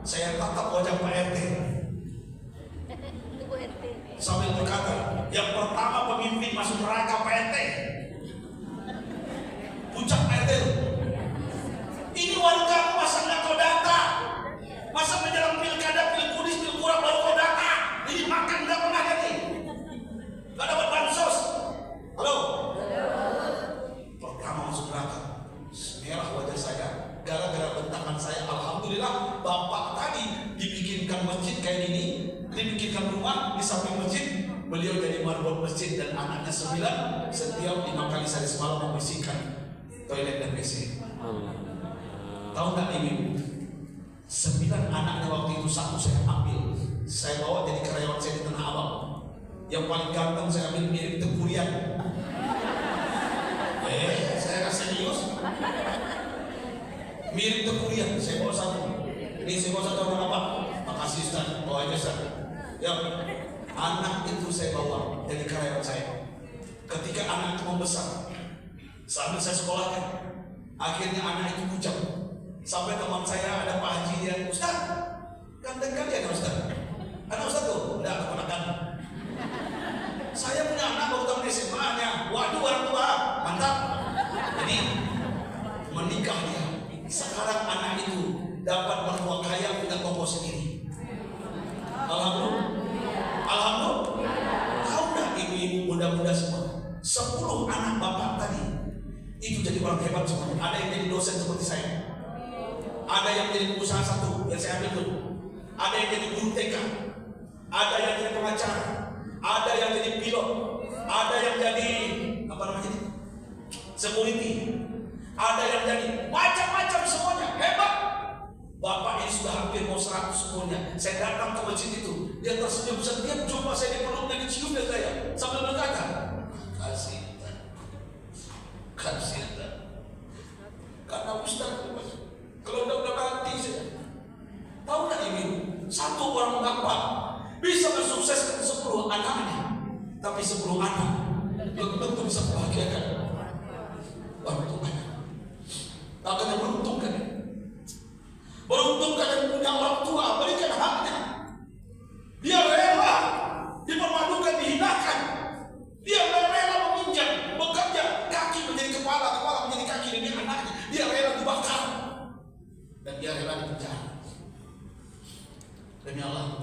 E: Saya tatap wajah Pak RT sambil berkata, yang pertama pemimpin masuk neraka Pak RT. Puncak Pak RT. Ini warga masa nggak kau data? Masa menjelang pilkada, pilkudis, pilkurang baru kau data? Ini makan nggak pernah jadi? Nggak dapat bansos. Halo? Pertama masuk neraka. Merah wajah saya gara-gara bentakan saya. Alhamdulillah bapak tadi dibikinkan masjid kayak gini, dibikinkan rumah di samping masjid. Beliau jadi marbot masjid dan anaknya 9 setiap 5 kali sehari semalam membersihkan toilet dan WC.
B: Allah.
E: Tahu nggak ini? 9 anaknya waktu itu, 1 saya ambil, saya bawa jadi karyawan saya di Tanah Abang. Yang paling ganteng saya ambil mirip Tegurian. Saya kasih serius. Mirip Tegurian, saya bawa 1. Ini saya bawa 1 orang apa? Makasih Ustaz, bawa aja Ustaz. Ya, anak itu saya bawa jadi karyawan saya. Ketika anak itu membesar, sambil saya sekolahkan, akhirnya anak itu bujang. Sampai teman saya ada Pak Haji, dia, Ustaz, ganteng kali ya Ustaz. Anak Ustaz tuh, enggak keponakan. Saya punya anak baru tahun SMA-nya. Waduh, orang tua, mantap. Jadi menikah dia. Sekarang anak itu dapat mertua kaya, punya toko sendiri. Alhamdulillah. Alhamdulillah. Tahu nggak ibu-ibu muda-muda semua? 10 anak bapak tadi itu jadi orang hebat semua. Ada yang jadi dosen seperti saya. Ada yang jadi pengusaha 1 yang saya ambil dulu. Ada yang jadi guru TK. Ada yang jadi pengacara. Ada yang jadi pilot. Ada yang jadi apa namanya ini? Security. Ada yang jadi macam-macam semuanya hebat. Bapak ini sudah hampir mau 100 semuanya. Saya datang ke masjid itu, dia tersenyum setiap jumpa saya di peluk dan dicium dari saya sambil berkata, kasih, karena Ustaz. Kalau udah mati saja. Tahu nggak ini? 1 orang bapak bisa mensukseskan 10 anaknya, tapi 10 anak belum tentu bisa membahagiakan orang tuanya. Makanya beruntung kan? Beruntung kalian punya orang tua, berikan haknya. Dia rela dipermalukan, dihinakan. Dia rela meminjam, bekerja, kaki menjadi kepala, kepala menjadi kaki demi anaknya. Dia rela dibakar. Dan dia rela dipenjara. Demi Allah,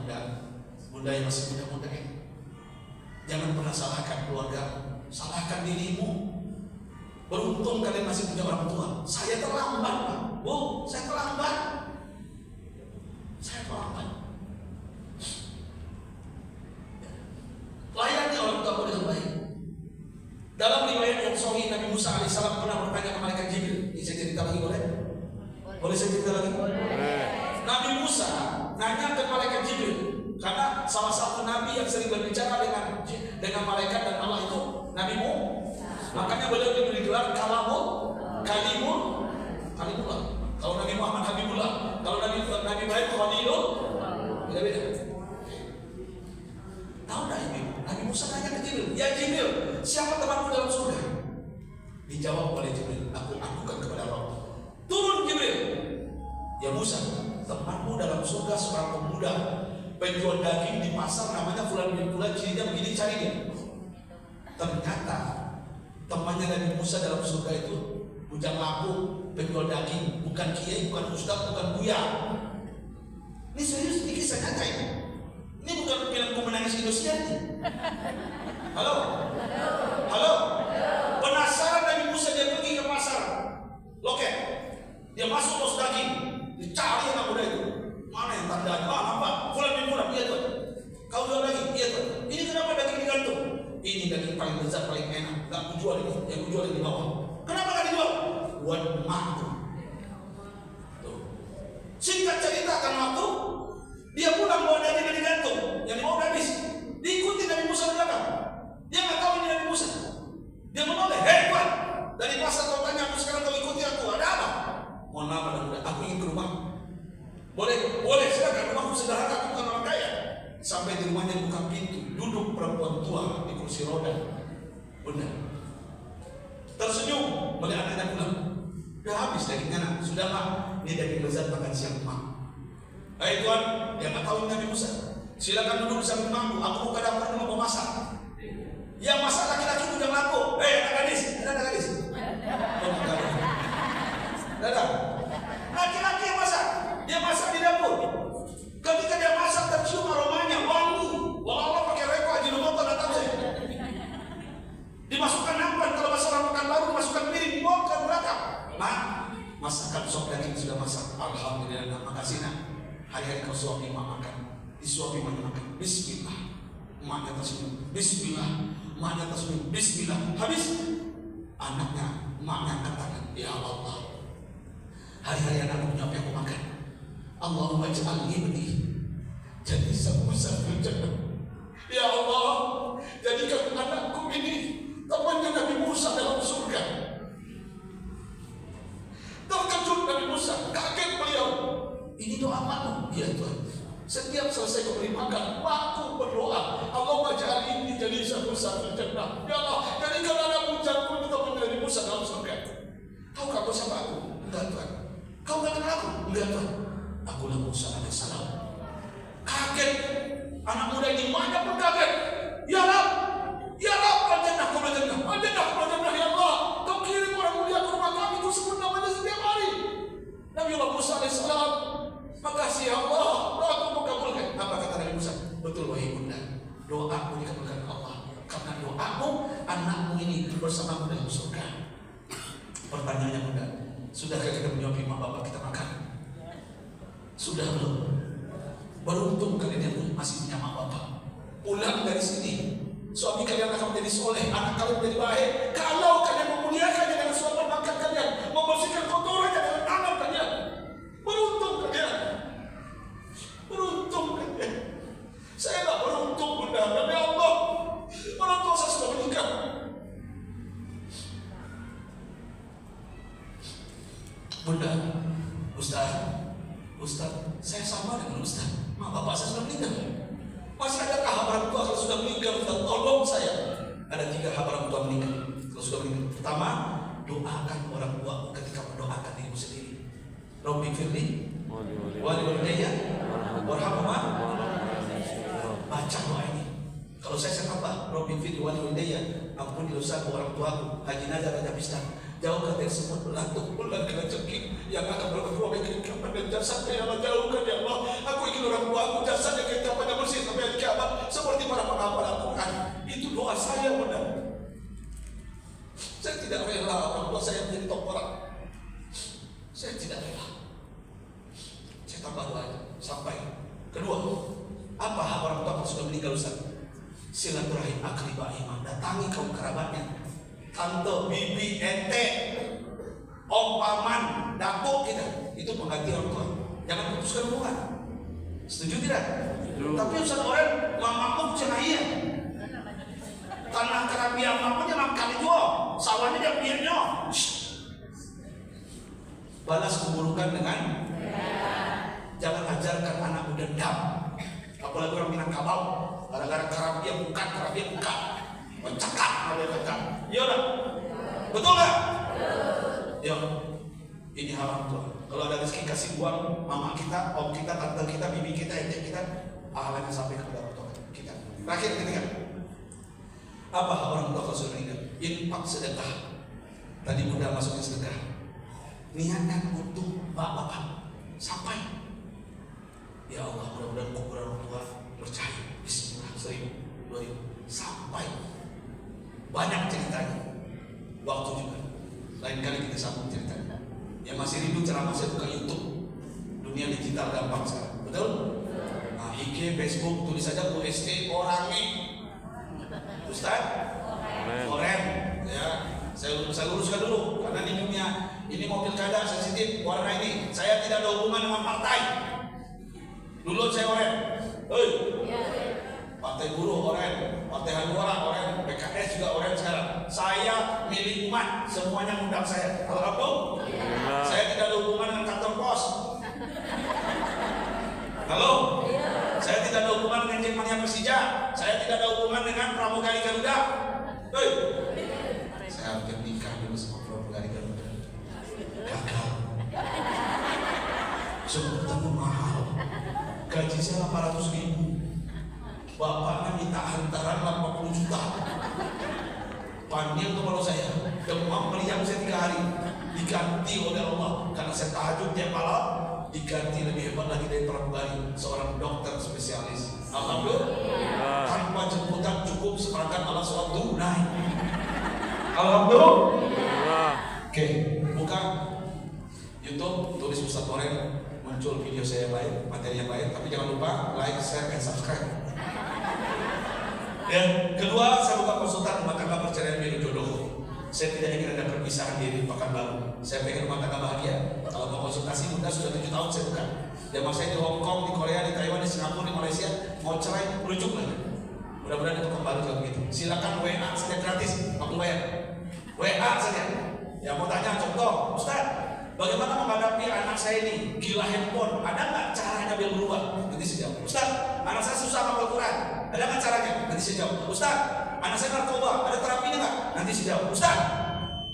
E: bunda yang masih muda-muda ini, jangan pernah salahkan keluarga, salahkan dirimu. Beruntung kalian masih punya orang tua. Saya terlambat, Pak. Bu, saya terlambat. Layani orang tua dengan baik. Dalam riwayat yang sahih, Nabi Musa alaihissalam pernah bertanya ke malaikat Jibril. Ini saya cerita lagi boleh? Boleh saya cerita lagi? Nabi Musa nanya ke malaikat Jibril, karena salah satu nabi yang sering berbicara dengan malaikat dan Allah itu Nabi Musa. Makanya beliau diberi gelar Kalimullah. Kalau Nabi Muhammad Habibullah, kalau Nabi Ibrahim Khalilullah, beda-beda. Tahu nggak ini? Nabi Musa nanya ke Jibril, ya Jibril, siapa temanmu dalam surga? Dijawab oleh Jibril, aku anukan kepada Allah. Turun Jibril, ya Musa, temanmu dalam surga seorang pemuda penjual daging di pasar, namanya Fulan bin Fulan, cirinya begini, cari dia. Ternyata temannya Nabi Musa dalam surga itu bujang lapuk, penjual daging, bukan kiai, bukan ustaz, bukan buya. Ini serius, ini kisah nyata ini. Ini bukan filmku menangis Indonesia ini. Halo? Penasaran Nabi Musa, dia pergi ke pasar loket. Dia masuk pos daging, dicari anak muda itu. Mana yang tandanya? Nampak? Fulan bin Fulan, iya tuh. Kau jual daging? Iya tuh. Ini kenapa daging digantung? Ini daging paling lezat, paling enak. Gak aku jual ini, yang aku jual di bawah. Kenapa gak dijual? Buat emakku. Singkat cerita kan waktu dia pulang bawa daging yang digantung, yang dibawa habis. Diikuti Nabi Musa di belakang. Dia nggak tahu ini Nabi Musa. Dia menoleh, hebat. Dari pasar kau tanya aku, sekarang kau ikuti aku. Ada apa? Mohon maaf anak, aku ingin ke rumah. Boleh, silakan. Rumahku sederhana, aku bukan orang kaya. Sampai di rumahnya buka pintu, duduk perempuan tua di kursi roda. Benar. Tersenyum melihat anaknya pulang. Udah habis dagingnya nak. Sudah mak, ini daging lezat makan siang mak. Hai Tuhan, dia nggak tahu Nabi Musa. Silakan duduk bersama imamu. Aku buka dapur mau masak. Yang masak laki-laki bujang lapuk. Anak gadis, ada gadis. Datang. Laki-laki yang masak. Dia masak di dapur. Ketika dia masak tercium aromanya wangi. Walau pakai reko Ajinomoto, datang saya. Dimasukkan nampan, kalau masalah makan baru dimasukkan piring, dibawa ke belakang. Mak, masakan sop daging sudah masak. Alhamdulillah, makasih nak. Hari-hari kau suami mak makan. Disuapi mak makan. Bismillah. Maknya tersenyum. Bismillah. Maknya tersenyum. Bismillah. Habis. Anaknya Emaknya angkat tangan, ya Allah, hari-hari anakku punya apa yang aku makan. Allahumma ij'alni ibni jadi musafir jannah. Ya Allah, jadikan anakku ini temannya Nabi Musa dalam surga. Terkejut Nabi Musa, kaget beliau. Ini doa makmu, ya Tuhan. Setiap selesai memberi makan, aku berdoa, Allahumma ij'alni jadi musafir jannah. Ya Allah, jadikan anakku temannya Nabi Musa dalam surga. Kau kamu sama aku? Enggak Tuhan. Kau enggak kenal aku? Enggak Tuhan. Akulah Musa alaihissalam. Kaget. Anak muda ini banyak pun kaget. Ya Rab, ya Rab, al-jannah, al-jannah, al-jannah, al-jannah, ya Allah. Kau kirim orang mulia ke rumah kami, kau sebut namanya setiap hari. Nabi Allah Musa alaihissalam. Makasih ya Allah, doaku mengabulkan. Apa kata Nabi Musa? Betul wahai bunda, doaku dikabulkan Allah. Karena doamu, anakmu ini bersamamu dalam surga. Pertanyaannya bunda, sudahkah kita menjawab imam bapak kita makan? Sudah belum? Beruntung kalian yang masih punya mak bapak. Pulang dari sini, suami kalian akan menjadi soleh, anak kalian menjadi baik. Kalau kalian memuliakannya dengan suami makan kalian, membersihkan kotorannya dengan tangan kalian. Beruntung kalian. Beruntung kalian. Saya tak beruntung bunda, demi Allah. Orang tua saya sudah menikah. Bunda, Ustaz, saya sama dengan Ustaz. Mak bapak saya sudah meninggal. Masih adakah orang tua kalau sudah meninggal? Ustaz, tolong saya. Ada 3 hal orang tua meninggal. Kalau sudah meninggal, pertama, doakan orang tua ketika mendoakan dirimu sendiri. Rabbi firli, wali walidayya, warhamhuma. Baca doa ini. Kalau saya tambah, Rabbi firli wali walidayya, ampuni dosaku orang tuaku, Haji Nazar Raja Pista. Jauhkan dari semua belatung, bulan kena cekik yang akan berkedua baik kehidupan dan jasadnya. Ya Allah, jauhkan ya Allah. Aku ingin orang tua aku jasadnya kehidupannya bersih sampai hari kiamat seperti para penghafal Al-Quran. Itu doa saya benar. Saya tidak rela orang tua saya menjadi orang. Saya tidak rela. Saya tambah doa sampai. Kedua, apa hak orang tua kalau sudah meninggal Ustaz? Silaturahim akribah iman, datangi kaum kerabatnya. Tante, bibi, ente, om, paman, datuk kita, itu pengganti orang tua. Jangan putuskan hubungan. Setuju tidak? Tapi usaha orang mamamu jangan iya. Tanah kerabian mamamu jangan kali dua, sawahnya dia biarnya. Balas keburukan dengan jangan ajarkan anakmu dendam. Apalagi orang Minangkabau, gara-gara kerabian bukan. Mencekak, ada cekak. Ya udah, betul nggak? Ya, ini hal orang tua. Kalau ada rezeki kasih uang, mama kita, om kita, tante kita, bibi kita, ente kita, pahalanya sampai kepada orang tua kita. Terakhir ketiga, apa orang tua kalau sudah meninggal? Infak sedekah. Tadi bunda masukin sedekah. Niatkan untuk bapak sampai. Ya Allah, mudah-mudahan kuburan orang tua percaya. Bismillah, 1000, 2000, sampai. Banyak ceritanya. Waktu juga. Lain kali kita sambung ceritanya. Yang masih rindu ceramah saya buka YouTube. Dunia digital gampang sekarang. Betul? Nah, IG, Facebook, tulis saja UST orangnya. Ustaz? Oren. Ya, saya luruskan dulu karena di dunia ini mobil kada sensitif warna ini. Saya tidak ada hubungan dengan partai. Dulu saya oren. Hei. Partai Buruh oren, Partai Hanura oren, PKS juga oren sekarang. Saya milik umat, semuanya undang saya. Alhamdulillah. Saya tidak ada hubungan dengan kantor pos. Halo? Saya tidak ada hubungan dengan Jackmania Persija. Saya tidak ada hubungan dengan pramugari Garuda. Hei. Saya hampir nikah dulu sama pramugari Garuda. Gagal. Sebutannya mahal. Gaji saya 800.000. Bapaknya minta hantaran 80 juta. Panggil kepala saya, demam meriang saya 3 hari. Diganti oleh Allah karena saya tahajud tiap malam. Diganti lebih hebat lagi dari pramugari, seorang dokter spesialis. Alhamdulillah. Tanpa jemputan cukup seperangkat alat sholat tunai. Alhamdulillah. Oke, buka YouTube, tulis Ustaz Oren, muncul video saya yang lain, materi yang lain. Tapi jangan lupa like, share, dan subscribe. Yang kedua, saya buka konsultan rumah tangga perceraian bina jodoh. Saya tidak ingin ada perpisahan diri Pekanbaru. Saya pengen rumah tangga bahagia. Kalau mau konsultasi muda sudah 7 tahun saya buka. Zaman saya di Hong Kong, di Korea, di Taiwan, di Singapura, di Malaysia, mau cerai rujuk lagi. Mudah-mudahan di Pekanbaru juga begitu. Silakan WA saja gratis, nggak perlu bayar. WA saja. Ya mau tanya contoh, Ustaz, bagaimana menghadapi anak saya ini gila handphone? Ada nggak caranya biar berubah? Nanti saya jawab. Ustaz, anak saya susah hafal Quran. Ada nggak caranya? Nanti saya jawab. Ustaz, anak saya narkoba. Ada terapinya nggak? Nanti saya jawab. Ustaz,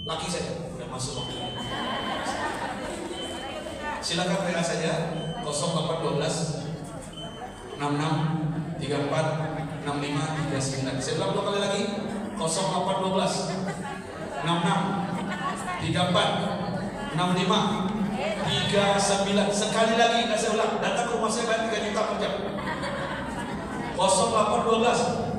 E: laki saya udah masuk waktu. Silakan WA saja 0812 66 34 65 39. Saya ulang 2 kali lagi 0812 66 34 65 39. Sekali lagi saya ulang, datang ke rumah saya bayar 3 juta per jam. 0812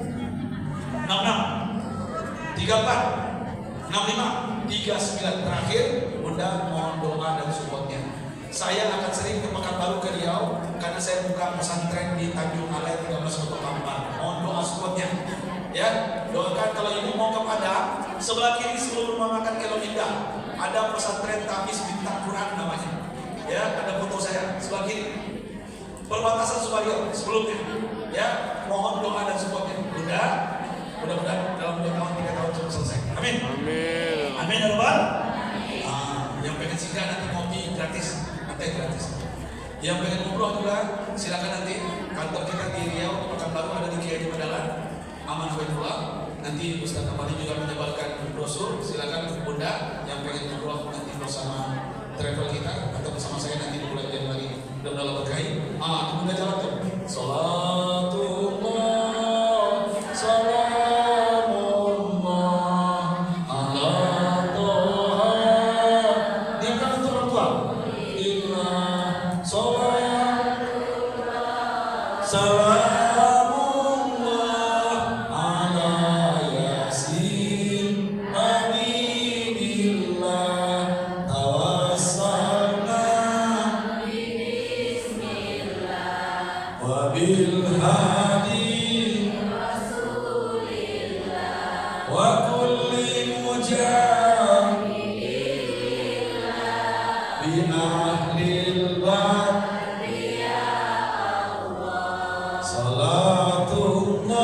E: 66 34 65 39. Terakhir, Bunda mohon doa dan supportnya. Saya akan sering ke Pekanbaru ke Riau karena saya buka pesantren di Tanjung Alai 13 Kota Kampar. Mohon doa supportnya. Ya, doakan kalau ibu mau ke Padang, sebelah kiri sebelum rumah makan Kelo Indah ada pesantren Tamis Bintang Quran namanya. Ya, ada foto saya sebelah kiri. Perbatasan Subaryo sebelumnya. Ya, mohon doa dan supportnya. Mudah-mudahan dalam 2 tahun 3 tahun cukup selesai. Amin.
B: Amin.
E: Amin ya Rabbal. Yang pengen singgah nanti kopi gratis, nanti gratis. Yang pengen umroh juga silakan nanti. Kantor kita di Riau, di Pekanbaru ada di Kiai Madalan, Aman Faithullah. Nanti Ustaz Amali juga menyebarkan brosur. Silakan Bunda yang pengen umroh nanti bersama travel kita atau bersama saya nanti di bulan Januari. Mudah-mudahan berkahi. Itu Bunda jalan tuh. Salatullah, salamullah ala Toha. Diamkan untuk orang tua. Inna salatullah, salamullah ala Yasin Habibillah tawassalna wabil hadi wa kulli mujahid bi ahlil bait salatullah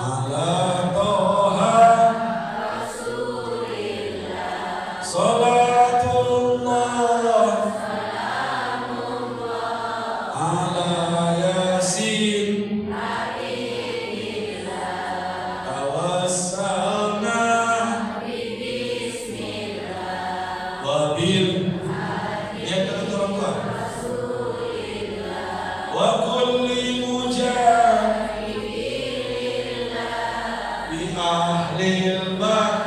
E: ala Toha salatullah ala Yasin tawassalna wabil ya orang tua wa kulli mujahid bi ahlil bait.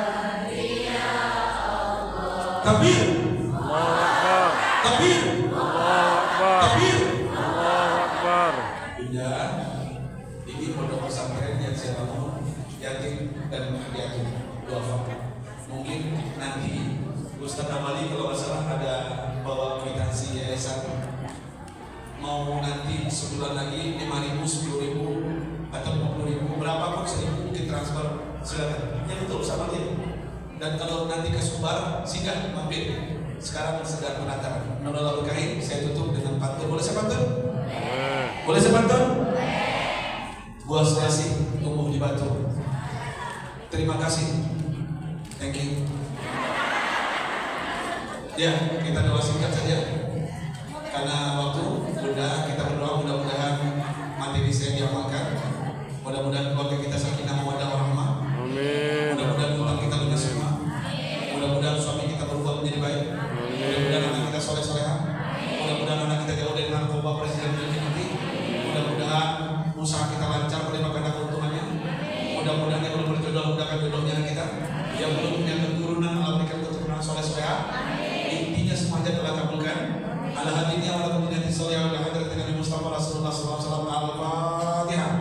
E: Takbir,
B: Allahu Akbar.
E: takbir,
B: Allahu Akbar.
E: takbir.
B: Allahu Akbar.
E: Bunda, ini pondok pesantren yang saya bangun yatim dan yatim duafa. Mungkin nanti Ustaz Amali kalau nggak salah ada bawa kwitansi yayasan. Mau nanti sebulan lagi 5.000, 10.000 atau 50.000 berapapun 1.000 mungkin transfer silakan. Ya betul sama dia. Dan kalau nanti ke Sumbar singgah mampir. Sekarang sedang menata. Menolak berkahi. Saya tutup dengan pantun. Boleh saya pantun? Boleh saya pantun? Buah selasih tumbuh di batu. Terima kasih. Thank you. Ya, kita doa singkat saja. Karena waktu, Bunda, kita berdoa mudah-mudahan materi saya diamalkan. Mudah-mudahan keluarga kita sakinah mawaddah warahmah.
B: Amin.
E: Mudah-mudahan utang kita lunas semua. Mudah-mudahan suami kita berubah menjadi baik. Mudah-mudahan anak kita soleh-soleha. Mudah-mudahan anak kita jauh dari narkoba presiden nanti. Mudah-mudahan usaha kita lancar berlimpah ganda keuntungannya. Mudah-mudahan yang belum berjodoh mudahkan jodohnya kita. Yang belum punya keturunan Allah berikan keturunan soleh-soleha. Intinya semuanya telah kabulkan. Ala hadinya wa ala kuminati soleh wa ala hadratin Nabi Mustafa Rasulullah SAW. Al-Fatihah.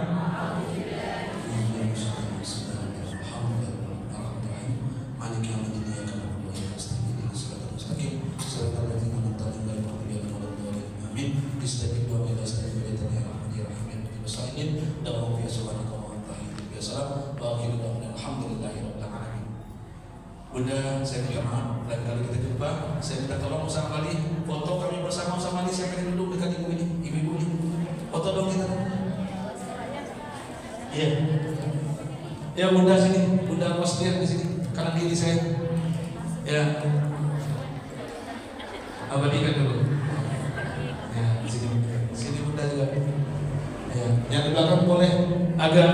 E: Amin. Bunda, saya minta maaf. Lain kali kita jumpa, saya minta tolong Ustaz Ali, foto kami bersama Ustaz Ali. Saya pengen duduk dekat ibu ini, ibu ini. Foto dong kita. Iya. Ya Bunda sini, Bunda Wasdir di sini, kanan kiri saya. Ya. Abadikan dulu. Ya, di sini. Sini Bunda juga. Ya, yang di belakang boleh agak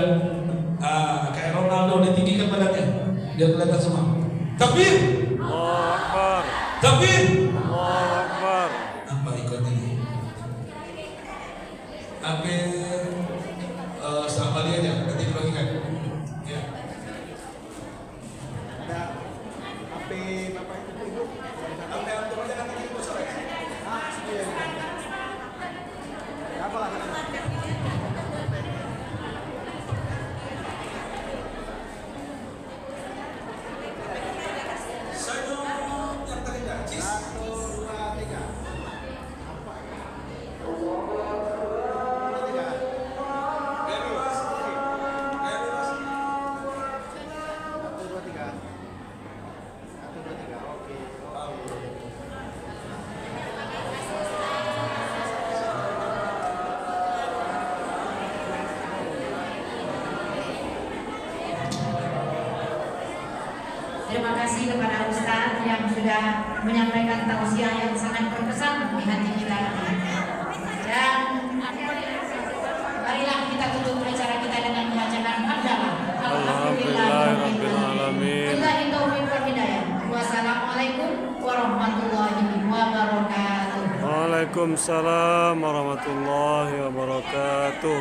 E: kayak Ronaldo, ditinggikan badannya biar kelihatan semua. Takbir!
B: Allahu Akbar.
E: Takbir!
B: Allahu Akbar.
E: Apa ikut ini? Apa sama dia aja, nanti dibagikan. Ya.
F: Ada HP Bapak itu
E: Apa yang untuk aja nanti kita sore.
F: iya. Apa lah?
E: Senyum yang terindah. Cheese.
F: 1, 2, 3.
E: Bebas. Bebas.
F: 1, 2, 3. 1, 2, 3. Oke.
A: Terima kasih kepada Ustadz yang sudah menyampaikan tausiah yang sangat berkesan di hati kita. Dan marilah kita tutup acara kita dengan membacakan hamdalah.
B: Alhamdulillahirrahmanirrahim.
A: Billahi taufiq wal hidayah. Wassalamualaikum warahmatullahi wabarakatuh.
B: Waalaikumsalam warahmatullahi wabarakatuh.